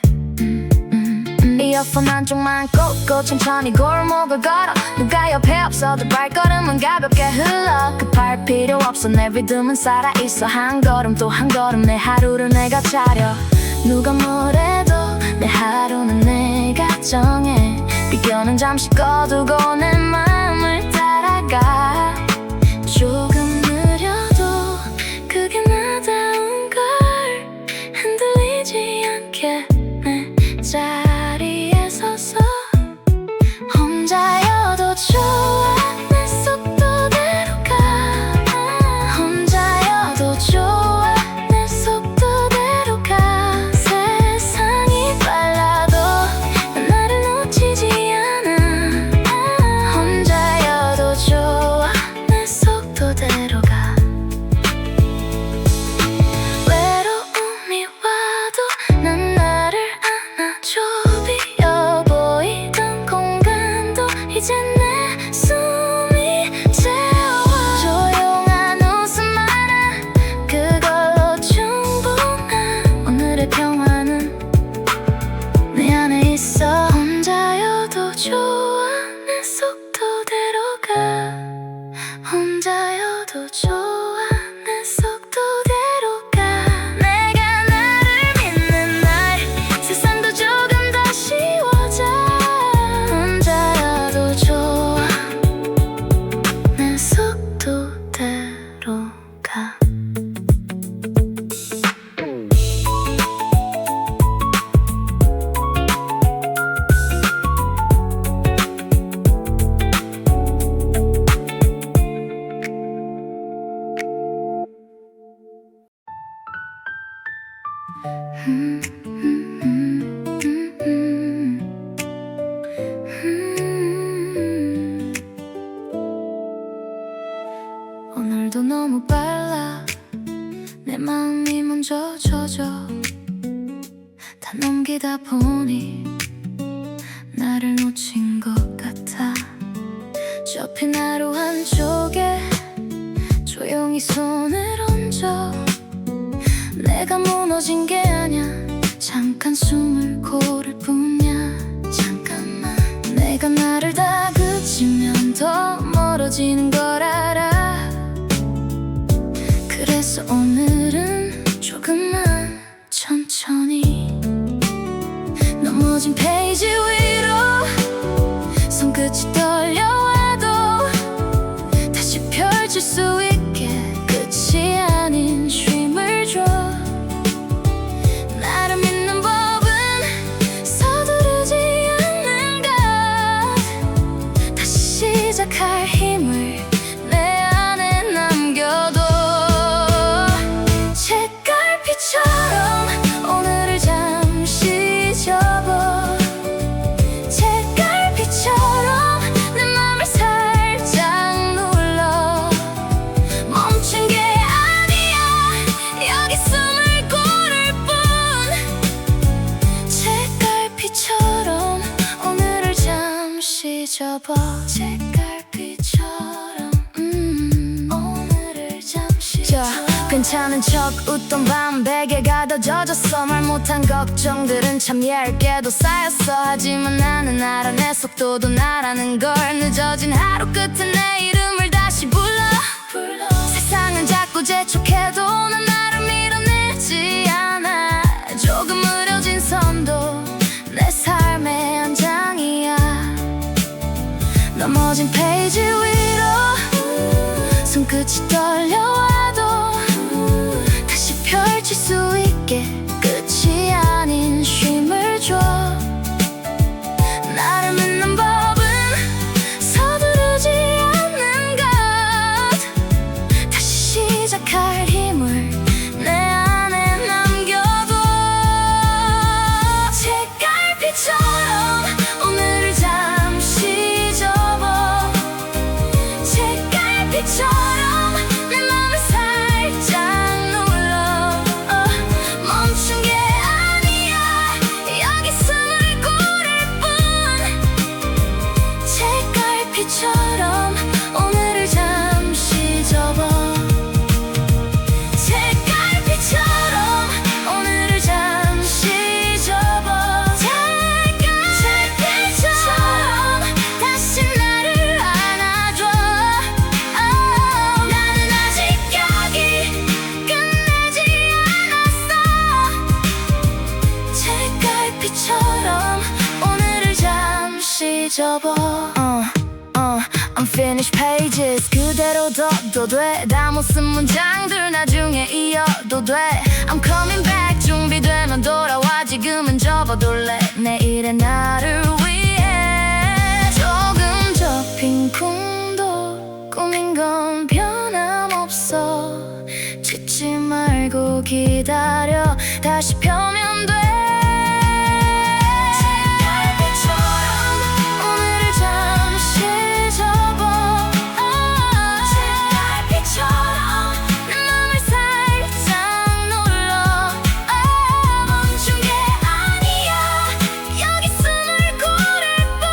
이어폰 한쪽만 꽂고 천천히 골목을 걸어. 누가 옆에 없어도 발걸음은 가볍게 흘러. 급할 필요 없어. 내 리듬은 살아있어. 한 걸음 또 한 걸음 내 하루를 내가 차려. 누가 뭐래도 내 하루는 내가 정해. 비교는 잠시 꺼두고 내 마음을 따라가. 조금 느려도 그게 나다운 걸. 흔들리지 않게 내 자리에 서서 혼자여도 좋아. 내 속도대로 가. 혼자여도 좋아. 내 속도대로 가. 세상이 빨라도 난 나를 놓치지 않아. 혼자여도 좋아. 내 속도대로 가. 외로움이 와도 난 나를 안아줘. 비어 보이던 공간도 이제 내 숨이 채워. 조용한 웃음 하나 그걸로 충분한 오늘의 평화는 내 안에 있어. 혼자여도 좋아. 내 속도대로 가. 혼자여도 좋아. 내 속도대로 가. 내가 나를 믿는 날 세상도 조금 더 쉬워져. 혼자여도 좋아. 내 속도대로 가. 오늘도 너무 빨라. 내 마음이 먼저 젖어. 다 넘기다 보니 나를 놓친 것 같아. 접힌 하루 한쪽에 조용히 손을 얹어. 내가 무너진 게 아냐. 잠깐 숨을 고를 뿐이야. 잠깐만. 내가 나를 다그치면 더 멀어지는 걸 알아. 그래서 오늘은 조금만 천천히. 넘어진 페이지 위로 손끝이 떨려와도 다시 펼칠 수 있게 끝이 아닌 쉼을 줘. 나를 믿는 법은 서두르지 않는 것. 다시 시작할 힘을 내 안에 남겨둬. 책갈피처럼 오늘을 잠시 접어. 책갈피처럼 내 맘을 살짝 눌러. 접어 책갈피처럼 오늘을 잠시 접어 괜찮은 척 웃던 밤 베개가 더 젖었어. 말 못한 걱정들은 참 얇게도 쌓였어. 하지만 나는 알아 내 속도도 나라는 걸. 늦어진 하루 끝에 내 이름을 다시 불러. 세상은 자꾸 재촉해도 난 나를 밀어내지 않아. 조금 흐려진 선도 내 삶의 한 장이야. 넘어진 페이지 위로 손끝이 떨려와도 다시 펼칠 수 있게 끝이 아닌 쉼을 줘. 나를 믿는 법은 서두르지 않는 것. 다시 시작할 힘을 내 안에 남겨둬. 책갈피처럼 오늘을 잠시 접어. 책갈피처럼 내 맘을 살짝 눌러. 멈춘 게 아니야. 여기 숨을 고를 뿐. 책갈피처럼 오늘을 잠시 접어. 책갈피처럼 오늘을 잠시 접어. 책갈피처럼 다시 나를 안아줘. 나는 아직 여기 끝내지 않았어. 책갈피처럼 오늘을 잠시 접어. Unfinished pages 그대로 둬도 돼. 다 못 쓴 문장들 나중에 이어도 돼. I'm coming back 준비되면 돌아와. 지금은 접어둘래 내일의 나를 위해. 조금 접힌 꿈도 꿈인 건 변함없어. 짓지 말고 기다려 다시 펴면 돼. 오늘을 잠시 접어. 책갈피처럼 내 맘을 살짝 눌러. 멈춘 게 아니야. 여기 숨을 고를 뿐.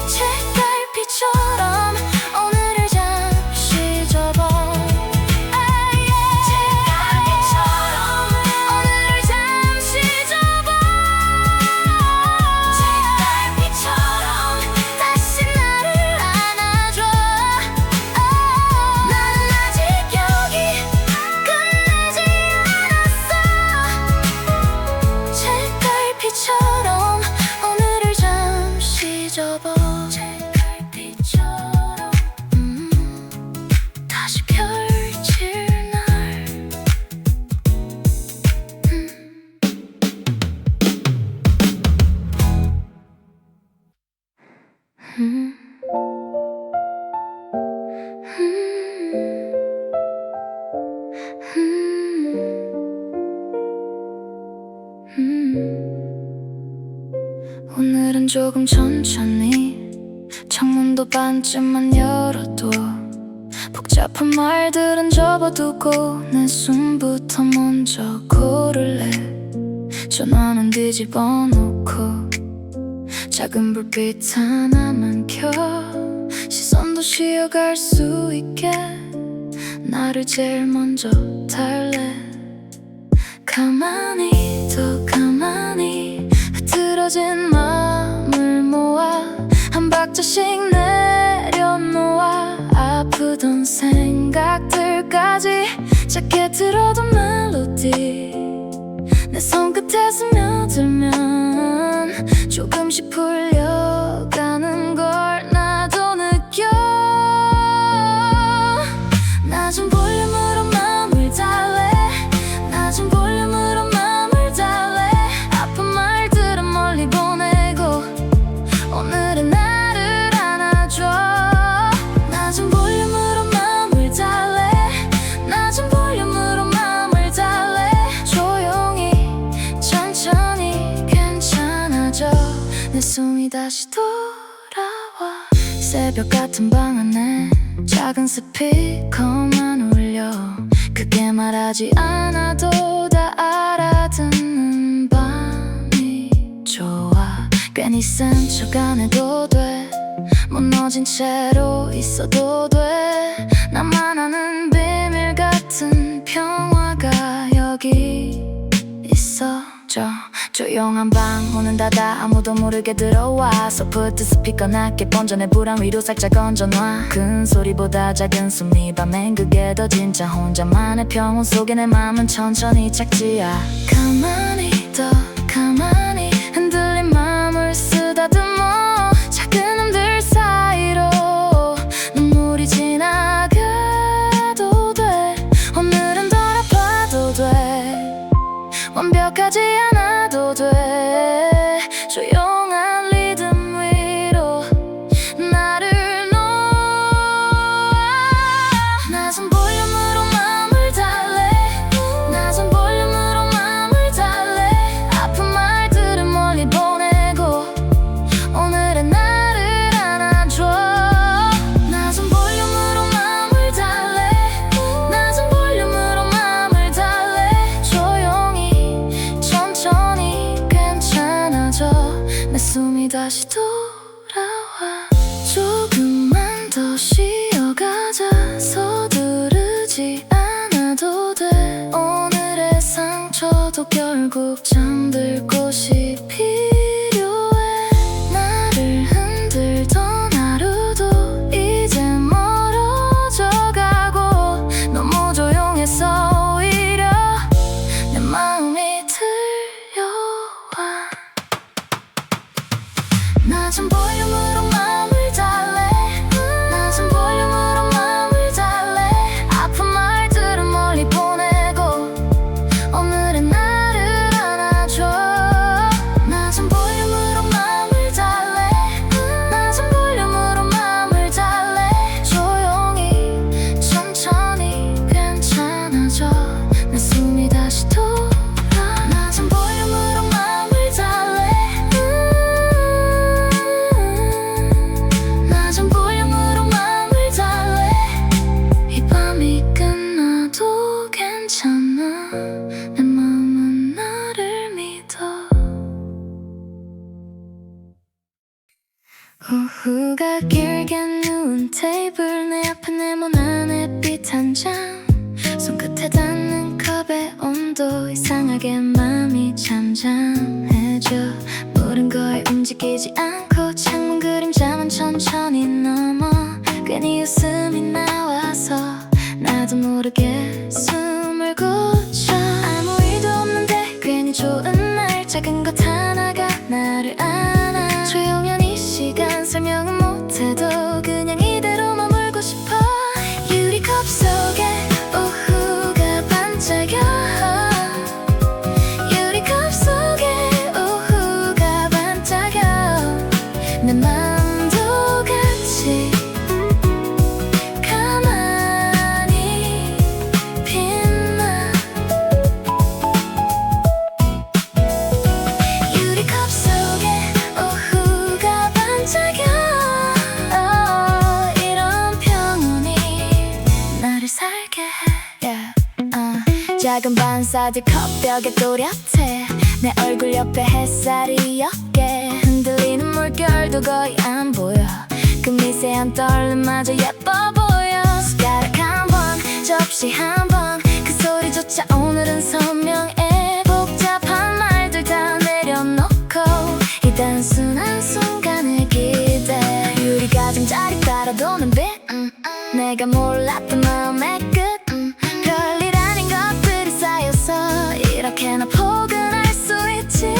책갈피처럼 오늘을 잠시 접어. 책갈피처럼 오늘을 잠시 접어. 책갈피처럼 다시 나를 안아줘. 나는 아직 여기 끝내지 않았어. 책갈피처럼 오늘을 잠시 접어. 책갈피처럼 다시 펼칠 날. 오늘은 조금 천천히 창문도 반쯤만 열어둬. 복잡한 말들은 접어두고 내 숨부터 먼저 고를래. 전화는 뒤집어 놓고 작은 불빛 하나만 켜. 시선도 쉬어갈 수 있게 나를 제일 먼저 달래. 가만히 더 가만히 흐트러진 마음을 모아 한 박자씩 내려놓아. 아프던 생각들까지 작게 들어도 멜로디 내 손끝에 스며들면 조금씩 풀려가는 걸 나도 느껴. 낮은 볼륨으로 마음을 달래. 낮은 볼륨으로 마음을 달래. 아픈 말들은 멀리 보내고 오늘은 나를 안아줘. 낮은 볼륨으로 마음을 달래. 낮은 볼륨으로 마음을 달래. 조용히 천천히 괜찮아져. 내 숨이 다시 돌아와. 새벽 같은 방 안에 작은 스피커만 울려. 크게 말하지 않아도 다 알아듣는 밤이 좋아. 괜히 쓴 척 안 해도 돼 무너진 채로 있어도 돼 나만 아는 비밀 같은 평화가 여기 있어 저 조용한 방 문은 닫아 아무도 모르게 들어와 소프트 스피커 낮게 번져 내 불안 위로 살짝 얹어놔 큰 소리보다 작은 숨이 밤엔 그게 더 진짜 혼자만의 평온 속에 내 맘은 천천히 착지야 가만히 더 가만히 흔들린 맘을 쓰다듬어 작은 놈들 사이로 눈물이 지나가도 돼 오늘은 덜 아파도 돼 완벽하지 않아도 돼 조용한 리듬 위로 나를 놓아 낮은 볼륨으로 마음을 달래 낮은 볼륨으로 마음을 달래 아픈 말들은 멀리 보내고 오늘의 나를 안아줘 낮은 볼륨으로 마음을 달래 낮은 볼륨으로 마음을 달래 조용히 천천히 괜찮아져 내 숨이 다시 돌아와 조금만 더 쉬어가자 서두르지 않아도 돼 오늘의 상처도 결국 잠들 곳이 필요해 나를 흔들던 하루도 이제 멀어져가고 너무 조용해서 오히려 내 마음이 들려와 낮은 볼륨으로 마음을 달래 낮은 볼륨으로 마음을 달래 아픈 말들은 멀리 보내고 오늘의 나를 안아줘 낮은 볼륨으로 마음을 달래 낮은 볼륨으로 마음을 달래 조용히 천천히 괜찮아져 내 숨이 다시 돌아 낮은 볼륨으로 마음을 달래 낮은 볼륨으로 마음을 달래 이 밤이 끝나도 괜찮아 내 마음은 나를 믿어 오후가 길게 누운 테이블 내 앞에 네모난 햇빛 한장 손끝에 닿는 컵의 온도 이상하게 마음이 잠잠해져 모른 거에 움직이지 않고 창문 그림자만 천천히 넘어 괜히 웃음이 나와서 나도 모르게 숨을 고쳐 아무 일도 없는데 괜히 좋은 날 작은 것 하나가 나를 안아 조용한 이 시간 설명은 못해도 그냥 이대로만 울고 싶어 유리컵 속에 오후가 반짝여 유리컵 속에 오후가 반짝여 내 맘도 같이 가만히 빛나 유리컵 속에 오후가 반짝여 이런 평온이 나를 살게 해 작은 반사들 컵벽에 또렷해 내 얼굴 옆에 햇살이 옅게 흔들리는 물결도 거의 안 보여 그 미세한 떨림마저 예뻐 보여 숟가락 한 번 접시 한 번 그 소리조차 오늘은 선명해 복잡한 말들 다 내려놓고 이 단순한 순간을 기대 유리가장자리 따라 도는 빛 내가 몰랐던 마음의 끝 별일 아닌 것들이 쌓여서 이렇게나 포근할 수 있지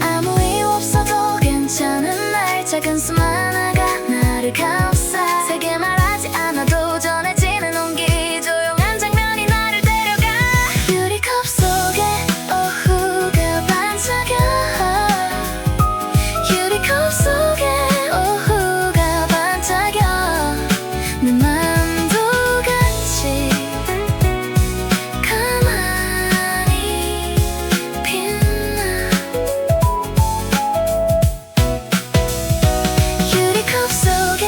아무 이유 없어도 괜찮은 날 작은 숨 하나가 나를 감싸 세게 말하지 않아도 전해지는 온기 조용한 장면이 나를 데려가 유리컵 속에 오후가 반짝여 유리컵 속에 오후가 반짝여 내 맘도 같이 가만히 빛나 유리컵 속에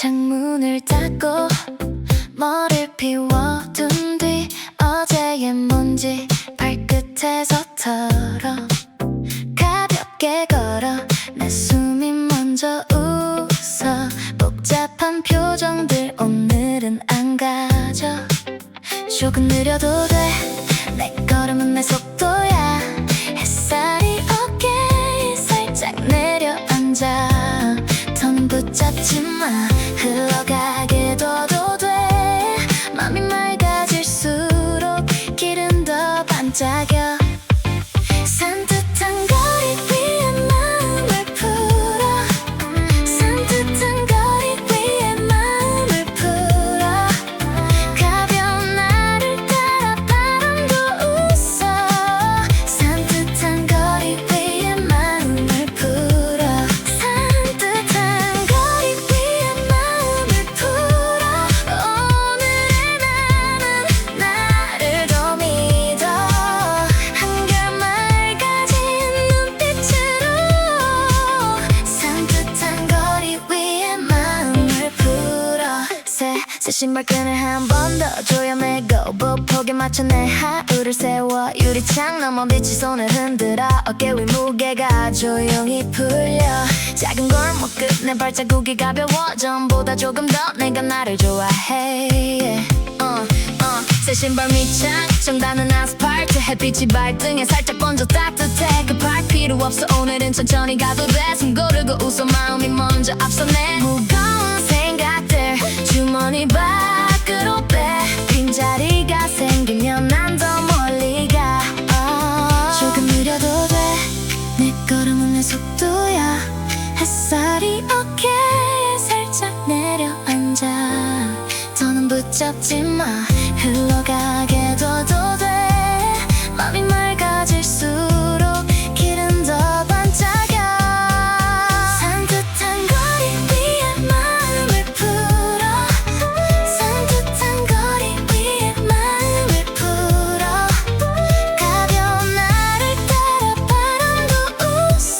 창문을 닫고 머리를 비워둔 뒤 어제의 먼지 발끝에서 털어 가볍게 걸어 내 숨이 먼저 웃어 복잡한 표정들 오늘은 안 가져 조금 느려도 돼 내 걸음은 내 속도야 햇살이 어깨에 살짝 내려앉아 더는 붙잡지 마 흘러가게 둬도 돼 맘이 맑아질수록 길은 더 반짝여 산뜻한 거리 위에 마음을 풀어 산뜻한 거리 위에 마음을 풀어 가벼운 나를 따라 바람도 웃어 산뜻한 거리 위에 마음을 풀어 산뜻한 거리 위에 마음을 풀어 오늘의 나는 나를 더 믿어 한결 맑아진 눈빛으로 산뜻한 거리 위에 마음을 풀어 새 신발끈을 한 번 더 조여매고 보폭에 맞춰 내 하루를 세워 유리창 넘어 빛이 손을 흔들어 어깨 위 무게가 조용히 풀려 작은 골목 끝 내 발자국이 가벼워 전보다 조금 더 내가 나를 좋아해 새 신발 밑창 정다는 아스팔트 햇빛이 발등에 살짝 번져 따뜻해 급할 필요 없어 오늘은 천천히 가도 돼 숨 고르고 웃어 마음이 먼저 앞서네 무거운 생각들 주머니 밖으로 빼 빈자리가 생기면 난 더 멀리 가 조금 느려도 돼 내 걸음은 내 속도야 햇살이 어깨에 살짝 내려앉아 더는 붙잡지 마 흘러가게 둬도 돼 맘이 맑아질수록 길은 더 반짝여 산뜻한 거리 위에 마음을 풀어 산뜻한 거리 위에 마음을 풀어 가벼운 나를 따라 바람도 웃어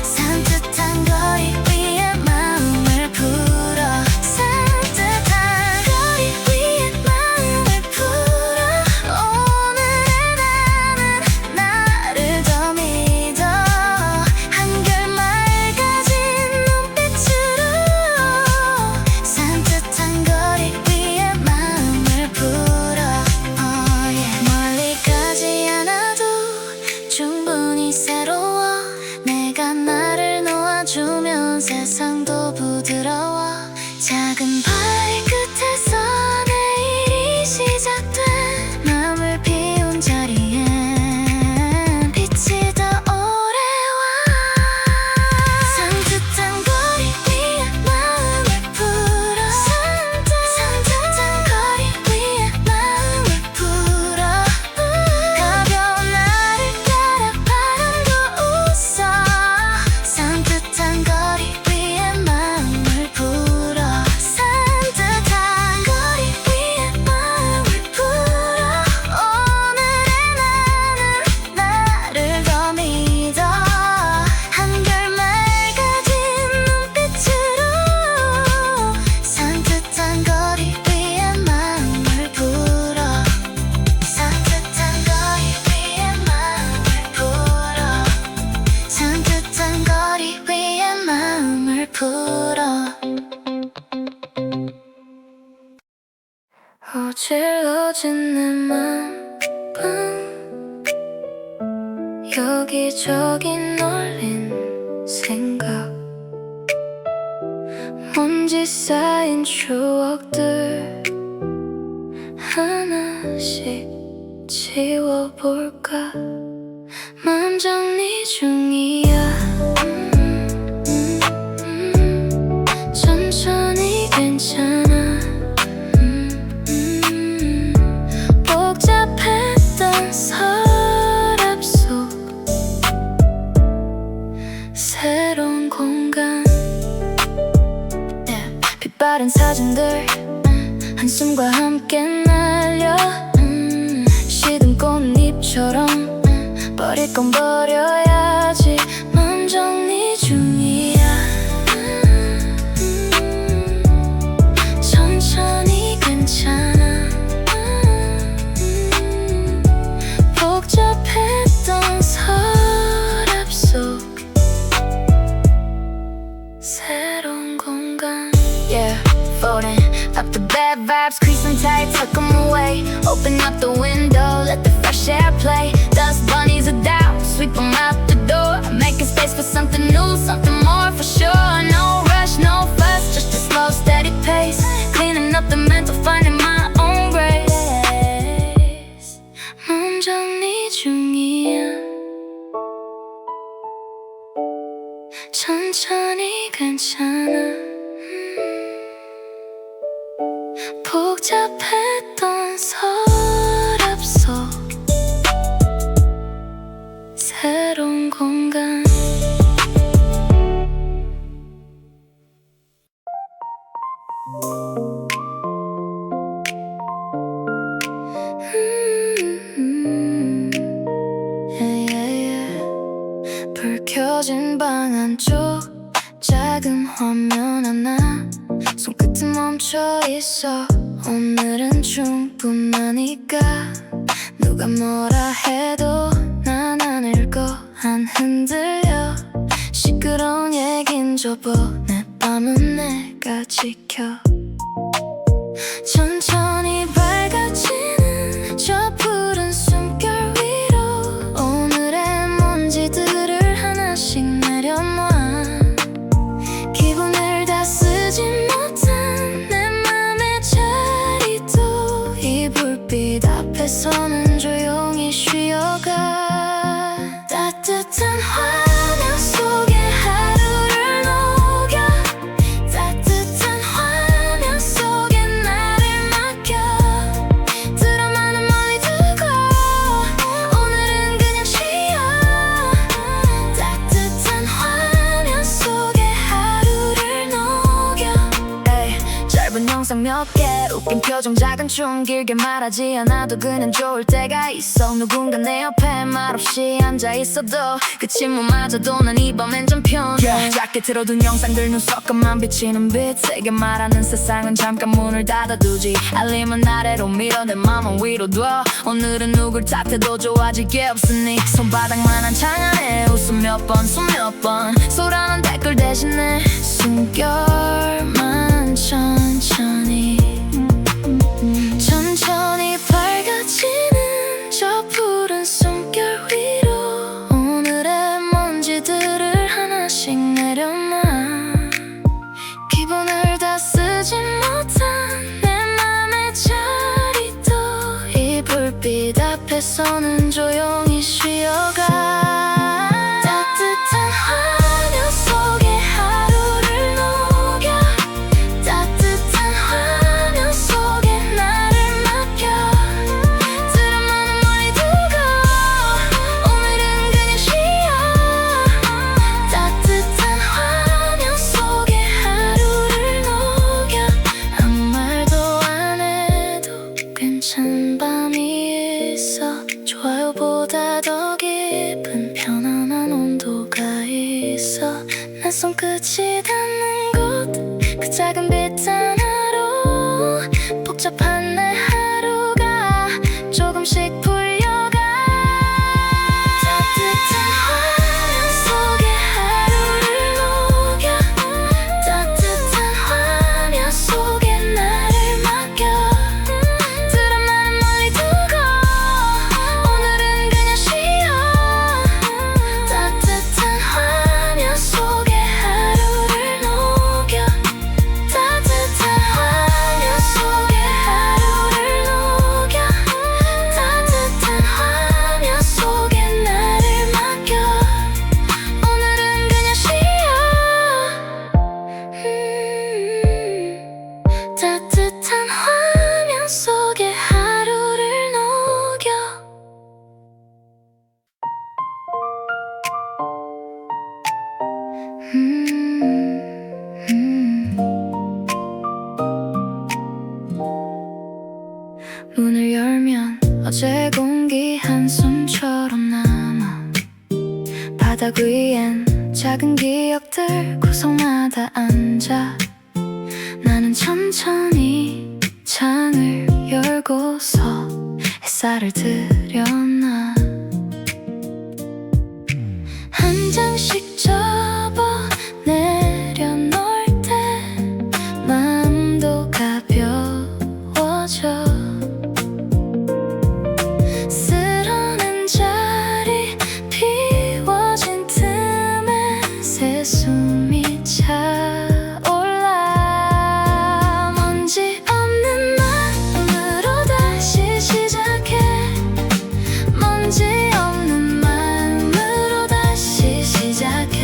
산뜻한 거리 위에 마음을 풀어 산뜻한 거리 위에 마음을 풀어 오늘의 나는 나를 더 믿어 한결 맑아진 눈빛으로 산뜻한 거리 위에 마음을 풀어 멀리 가지 않아도 충분히 새로워 내가 나를 놓아주면 세상도 부드러워 작은 발끝에서 내일이 시작돼 마음을 비운 자리엔 빛이 더 오래 와 산뜻한 거리 위에 마음을 풀어 산뜻한 거리 위에 마음을 풀어 가벼운 나를 따라 바람도 웃어 산뜻한 거리 위에 마음을 풀어 산뜻한 거리 위에 마음을 풀어 오늘의 나는 나를 더 믿어 한결 맑아진 눈빛으로 산뜻한 거리 위에 마음을 풀어 산뜻한 거리 위에 마음을 풀어 산뜻한 거리 위에 마음을 풀어 어질러진 내 맘은 여기저기 널린 생각 먼지 쌓인 추억들 하나씩 지워볼까 맘 정리 중이야 천천히 괜찮아 복잡했던 서랍 속 새로운 공간 빛바랜 사진들 한숨과 함께 날려 시든 꽃잎처럼 버릴 건 버려야지 맘 정리 중이야 새로운 공간. Yeah, floating up the bad vibes, creasing tight, tuck 'em away. Open up the window, let the fresh air play. Dust bunnies are down, sweep 'em out the door. Making space for something new, something more for sure. No rush, no fuss, just a slow, steady pace. Cleaning up the mental, finding my own grace. 몸 정리 중이야. 천천히 괜찮아. 복잡했던 서랍 속 새로운 공간. 불 켜진 방 안쪽 작은 화면 하나 손끝은 멈춰 있어. 오늘은 충분하니까 누가 뭐라 해도 난 안 읽어 안 흔들려. 시끄러운 얘긴 접어 내 밤은 내가 지켜. 천천히 밝아지는 저 푸른 숨결 위로 오늘의 먼지들을 하나씩 내려놔. 기분을 다스지 못한 내 맘의 자리도 이 불빛 앞에서는 조용히 쉬어가. 따뜻한 화면 속에 하루를 녹여. 따뜻한 화면 속에 나를 맡겨. 드라마는 멀리 두고 오늘은 그냥 쉬어. 따뜻한 화면 속에 하루를 녹여. 에이, 짧은 영상 몇 개, 웃긴 표정, 작은 춤, 길게 말하지 않아도 그냥 좋을 때가 있어. 누군가 내 옆에 말없이 앉아있어도 그 침묵마저도 난 이 밤엔 좀 편해. 작게 틀어둔 영상들 눈썹감만 비치는 빛, 세게 말하는 세상은 잠깐 문을 닫아두지. 알림은 아래로 밀어 내 맘은 위로 둬. 오늘은 누굴 탓해도 좋아질 게 없으니 손바닥만한 창 안에 웃음 몇 번, 숨 몇 번, 소라는 댓글 대신에 숨결만 천천히 천천히 밝아지는 저 푸른 숨결 위로 오늘의 먼지들을 하나씩 내려놔. 기분을 다스지 못한 내 맘의 자리도 이 불빛 앞에서는 조용히 쉬어가. 따뜻한 화면 속에 하루를 녹여. 따뜻한 화면 속에 나를 맡겨. 드라마는 멀리 두고 오늘은 그냥 쉬어. 따뜻한 화면 속에 하루를 녹여. 아무 말도 안 해도 괜찮은 밤이 있어. 좋아요보다 더 깊은 편안한 온도가 있어. 내 손끝이 닿는 곳 그 작은 빛 하나로 복잡한 내 하루가 조금씩 풀려가. 따뜻한 화면 속에 하루를 녹여. 따뜻한 화면 속에 나를 맡겨. 드라마는 멀리 두고 오늘은 그냥 쉬어. 따뜻한 화면 속에 하루를 녹여. 따뜻한 화면 속에 하루를 녹여. 따뜻한 화면 속에 나를 맡겨. 오늘은 그냥 쉬어. 따뜻한 화면 속에 하루를 녹여. 문을 열면 어제 공기 한숨처럼 남아. 바닥 위엔 작은 기억들 구석마다 앉아. 나는 천천히 창을 열고서 햇살을 들여놔. 한 장씩 접어 내려놔. 숨이 차올라 먼지 없는 마음으로 다시 시작해 먼지 없는 마음으로 다시 시작해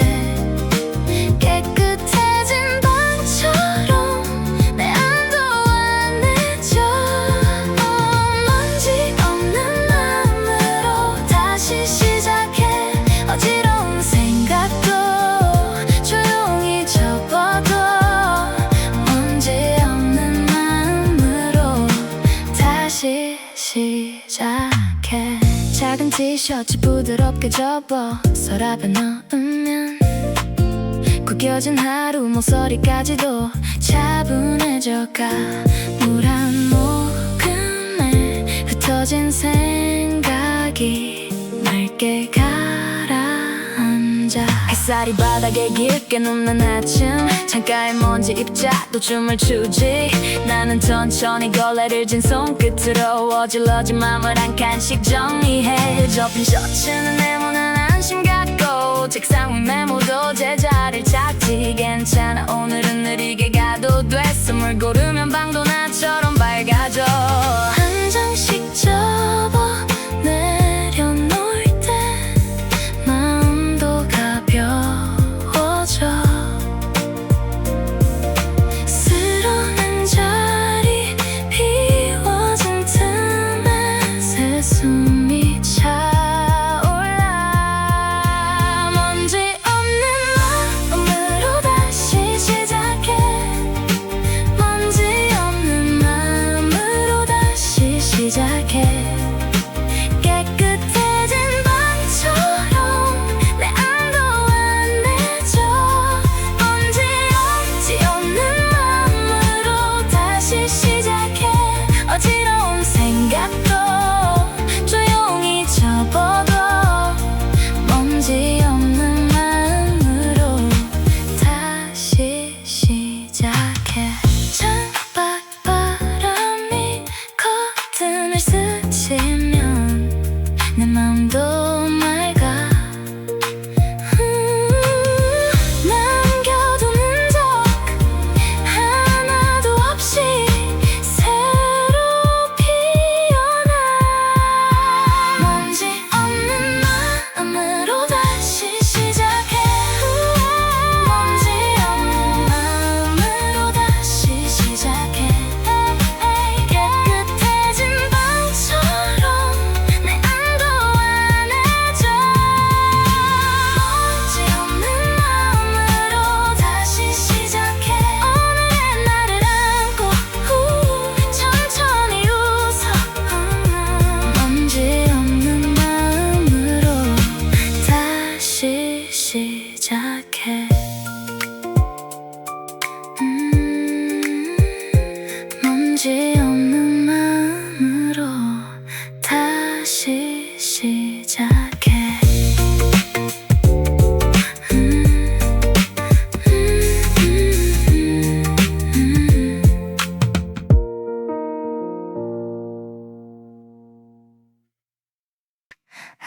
깨끗해진 방처럼 내 안도 안해줘 먼지 없는 마음으로 다시 시작해 어지러운 생각도 조용히 접어도 먼지 없는 마음으로 다시 시작해 작은 티셔츠 부드럽게 접어 서랍에 넣으면 구겨진 하루 모서리까지도 차분해져가 물 한 모금에 흩어진 생각이 맑게 가라앉아 햇살이 바닥에 깊게 눕는 아침 창가에 먼지 입자도 춤을 추지 나는 천천히 걸레를 진 손끝으로 어질러진 맘을 한 칸씩 정리해 접힌 셔츠는 네모난 안심 같고 책상 위 메모도 제자리를 찾지 괜찮아 오늘은 느리게 가도 돼 숨을 고르면 방도 나처럼 밝아져 한 장씩 접어 내려놓을 때 마음도 가벼워져 쓰러진 자리 비워진 틈에 새 숨이 차올라 먼지 없는 마음으로 다시 시작해 먼지 없는 마음으로 다시 시작해 깨끗해진 방처럼 내 안도 안해줘 먼지 없는 마음으로 다시 시작해 어지러운 생각도 조용히 접어도 먼지 없는 마음으로 다시 시작해 창밖 바람이 커튼을 스치면 내 맘도 맑아 남겨두는 적 하나도 없이 새로 피어나 먼지 없는 마음으로 다시 시작해 먼지 없는 마음으로 다시 시작해 깨끗해진 방처럼 내 안도 안해줘 먼지 없는 마음으로 다시 시작해 오늘의 나를 안고 천천히 웃어 먼지 없는 마음으로 다시 시작해 먼지 없는 마음으로 다시 시작해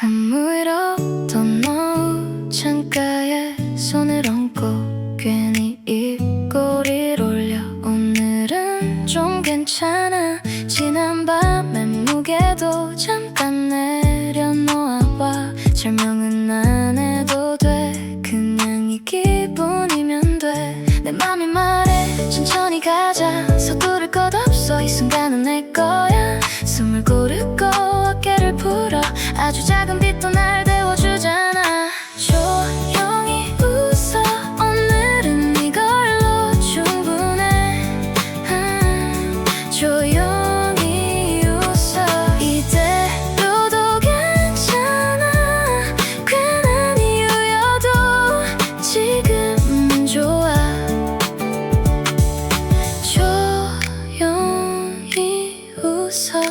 아무래도 너 창가에 손을 얹고 괜히 입꼬리를 올려 오늘은 좀 괜찮아 지난 밤의 무게도 잠깐 내려놓아봐 설명은 안 해도 돼 그냥 이 기분이면 돼 내 맘이 말해 천천히 가자 서두를 것 없어 이 순간은 내 거야 숨을 고르고 어깨를 풀어 아주 작은 빛도 날 데워주잖아 조용히 웃어 오늘은 이걸로 충분해 조용히 웃어 이대로도 괜찮아 괜한 이유여도 지금은 좋아 조용히 웃어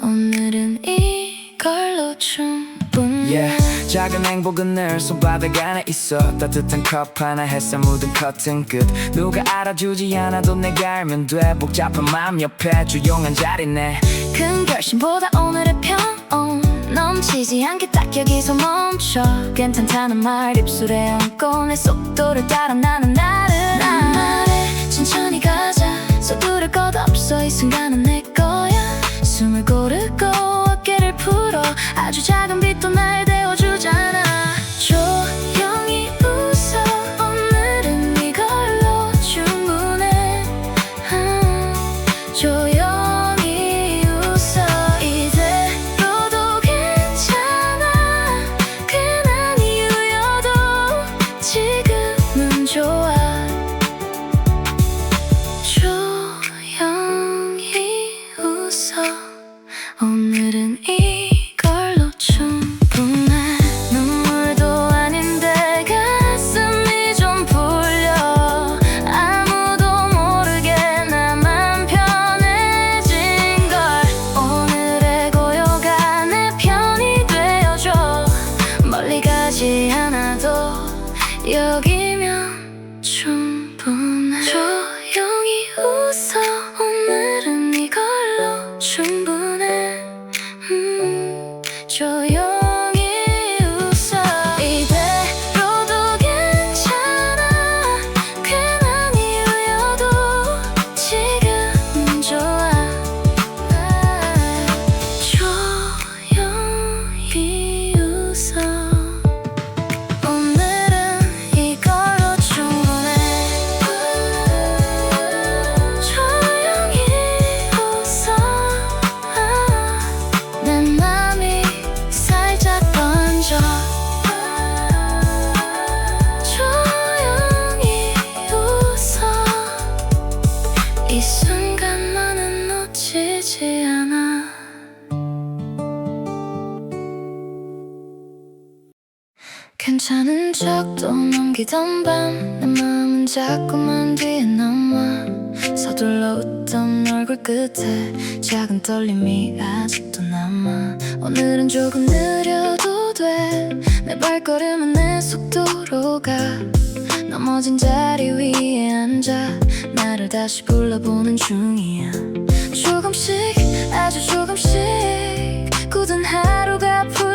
오늘은 이걸로 충분해 작은 행복은 늘 손바닥 안에 있어 따뜻한 컵 하나 햇살 묻은 커튼 끝 누가 알아주지 않아도 내가 알면 돼 복잡한 마음 옆에 조용한 자리네 큰 결심보다 오늘의 평온 넘치지 않게 딱 여기서 멈춰 괜찮다는 말 입술에 얹고 내 속도를 따라 나는 나를 난 말해 천천히 가자 서두를 것 없어 이 순간은 내 거야 숨을 고르고 어깨를 풀어 아주 작은 빛도 날 데워주잖아 조용히 웃어 오늘은 이걸로 충분해 조용히 웃어 이대로도 괜찮아 괜한 이유여도 지금은 좋아 조용히 웃어 오늘은 이걸로 충분해 눈물도 아닌데 가슴이 좀 풀려 아무도 모르게 나만 편해진걸 오늘의 고요가 내 편이 되어줘 멀리 가지 않아도 여기면 충분해 조용히 웃어 오늘은 이걸로 충분해 조용히 웃어 이대로도 괜찮아 괜한 이유여도 지금은 좋아 조용히 웃어 오늘은 이걸로 충분해 조용히 웃어 내 맘이 살짝 번져 조용히 웃어 이 순간만은 놓치지 않아 괜찮은 척도 넘기던 밤 내 마음은 자꾸만 뒤에 남아 서둘러 웃던 얼굴 끝에 작은 떨림이 아직도 남아 오늘은 조금 느려도 돼 내 발걸음은 내 속도로 가 넘어진 자리 위에 앉아 나를 다시 불러보는 중이야 조금씩 아주 조금씩 굳은 하루가 풀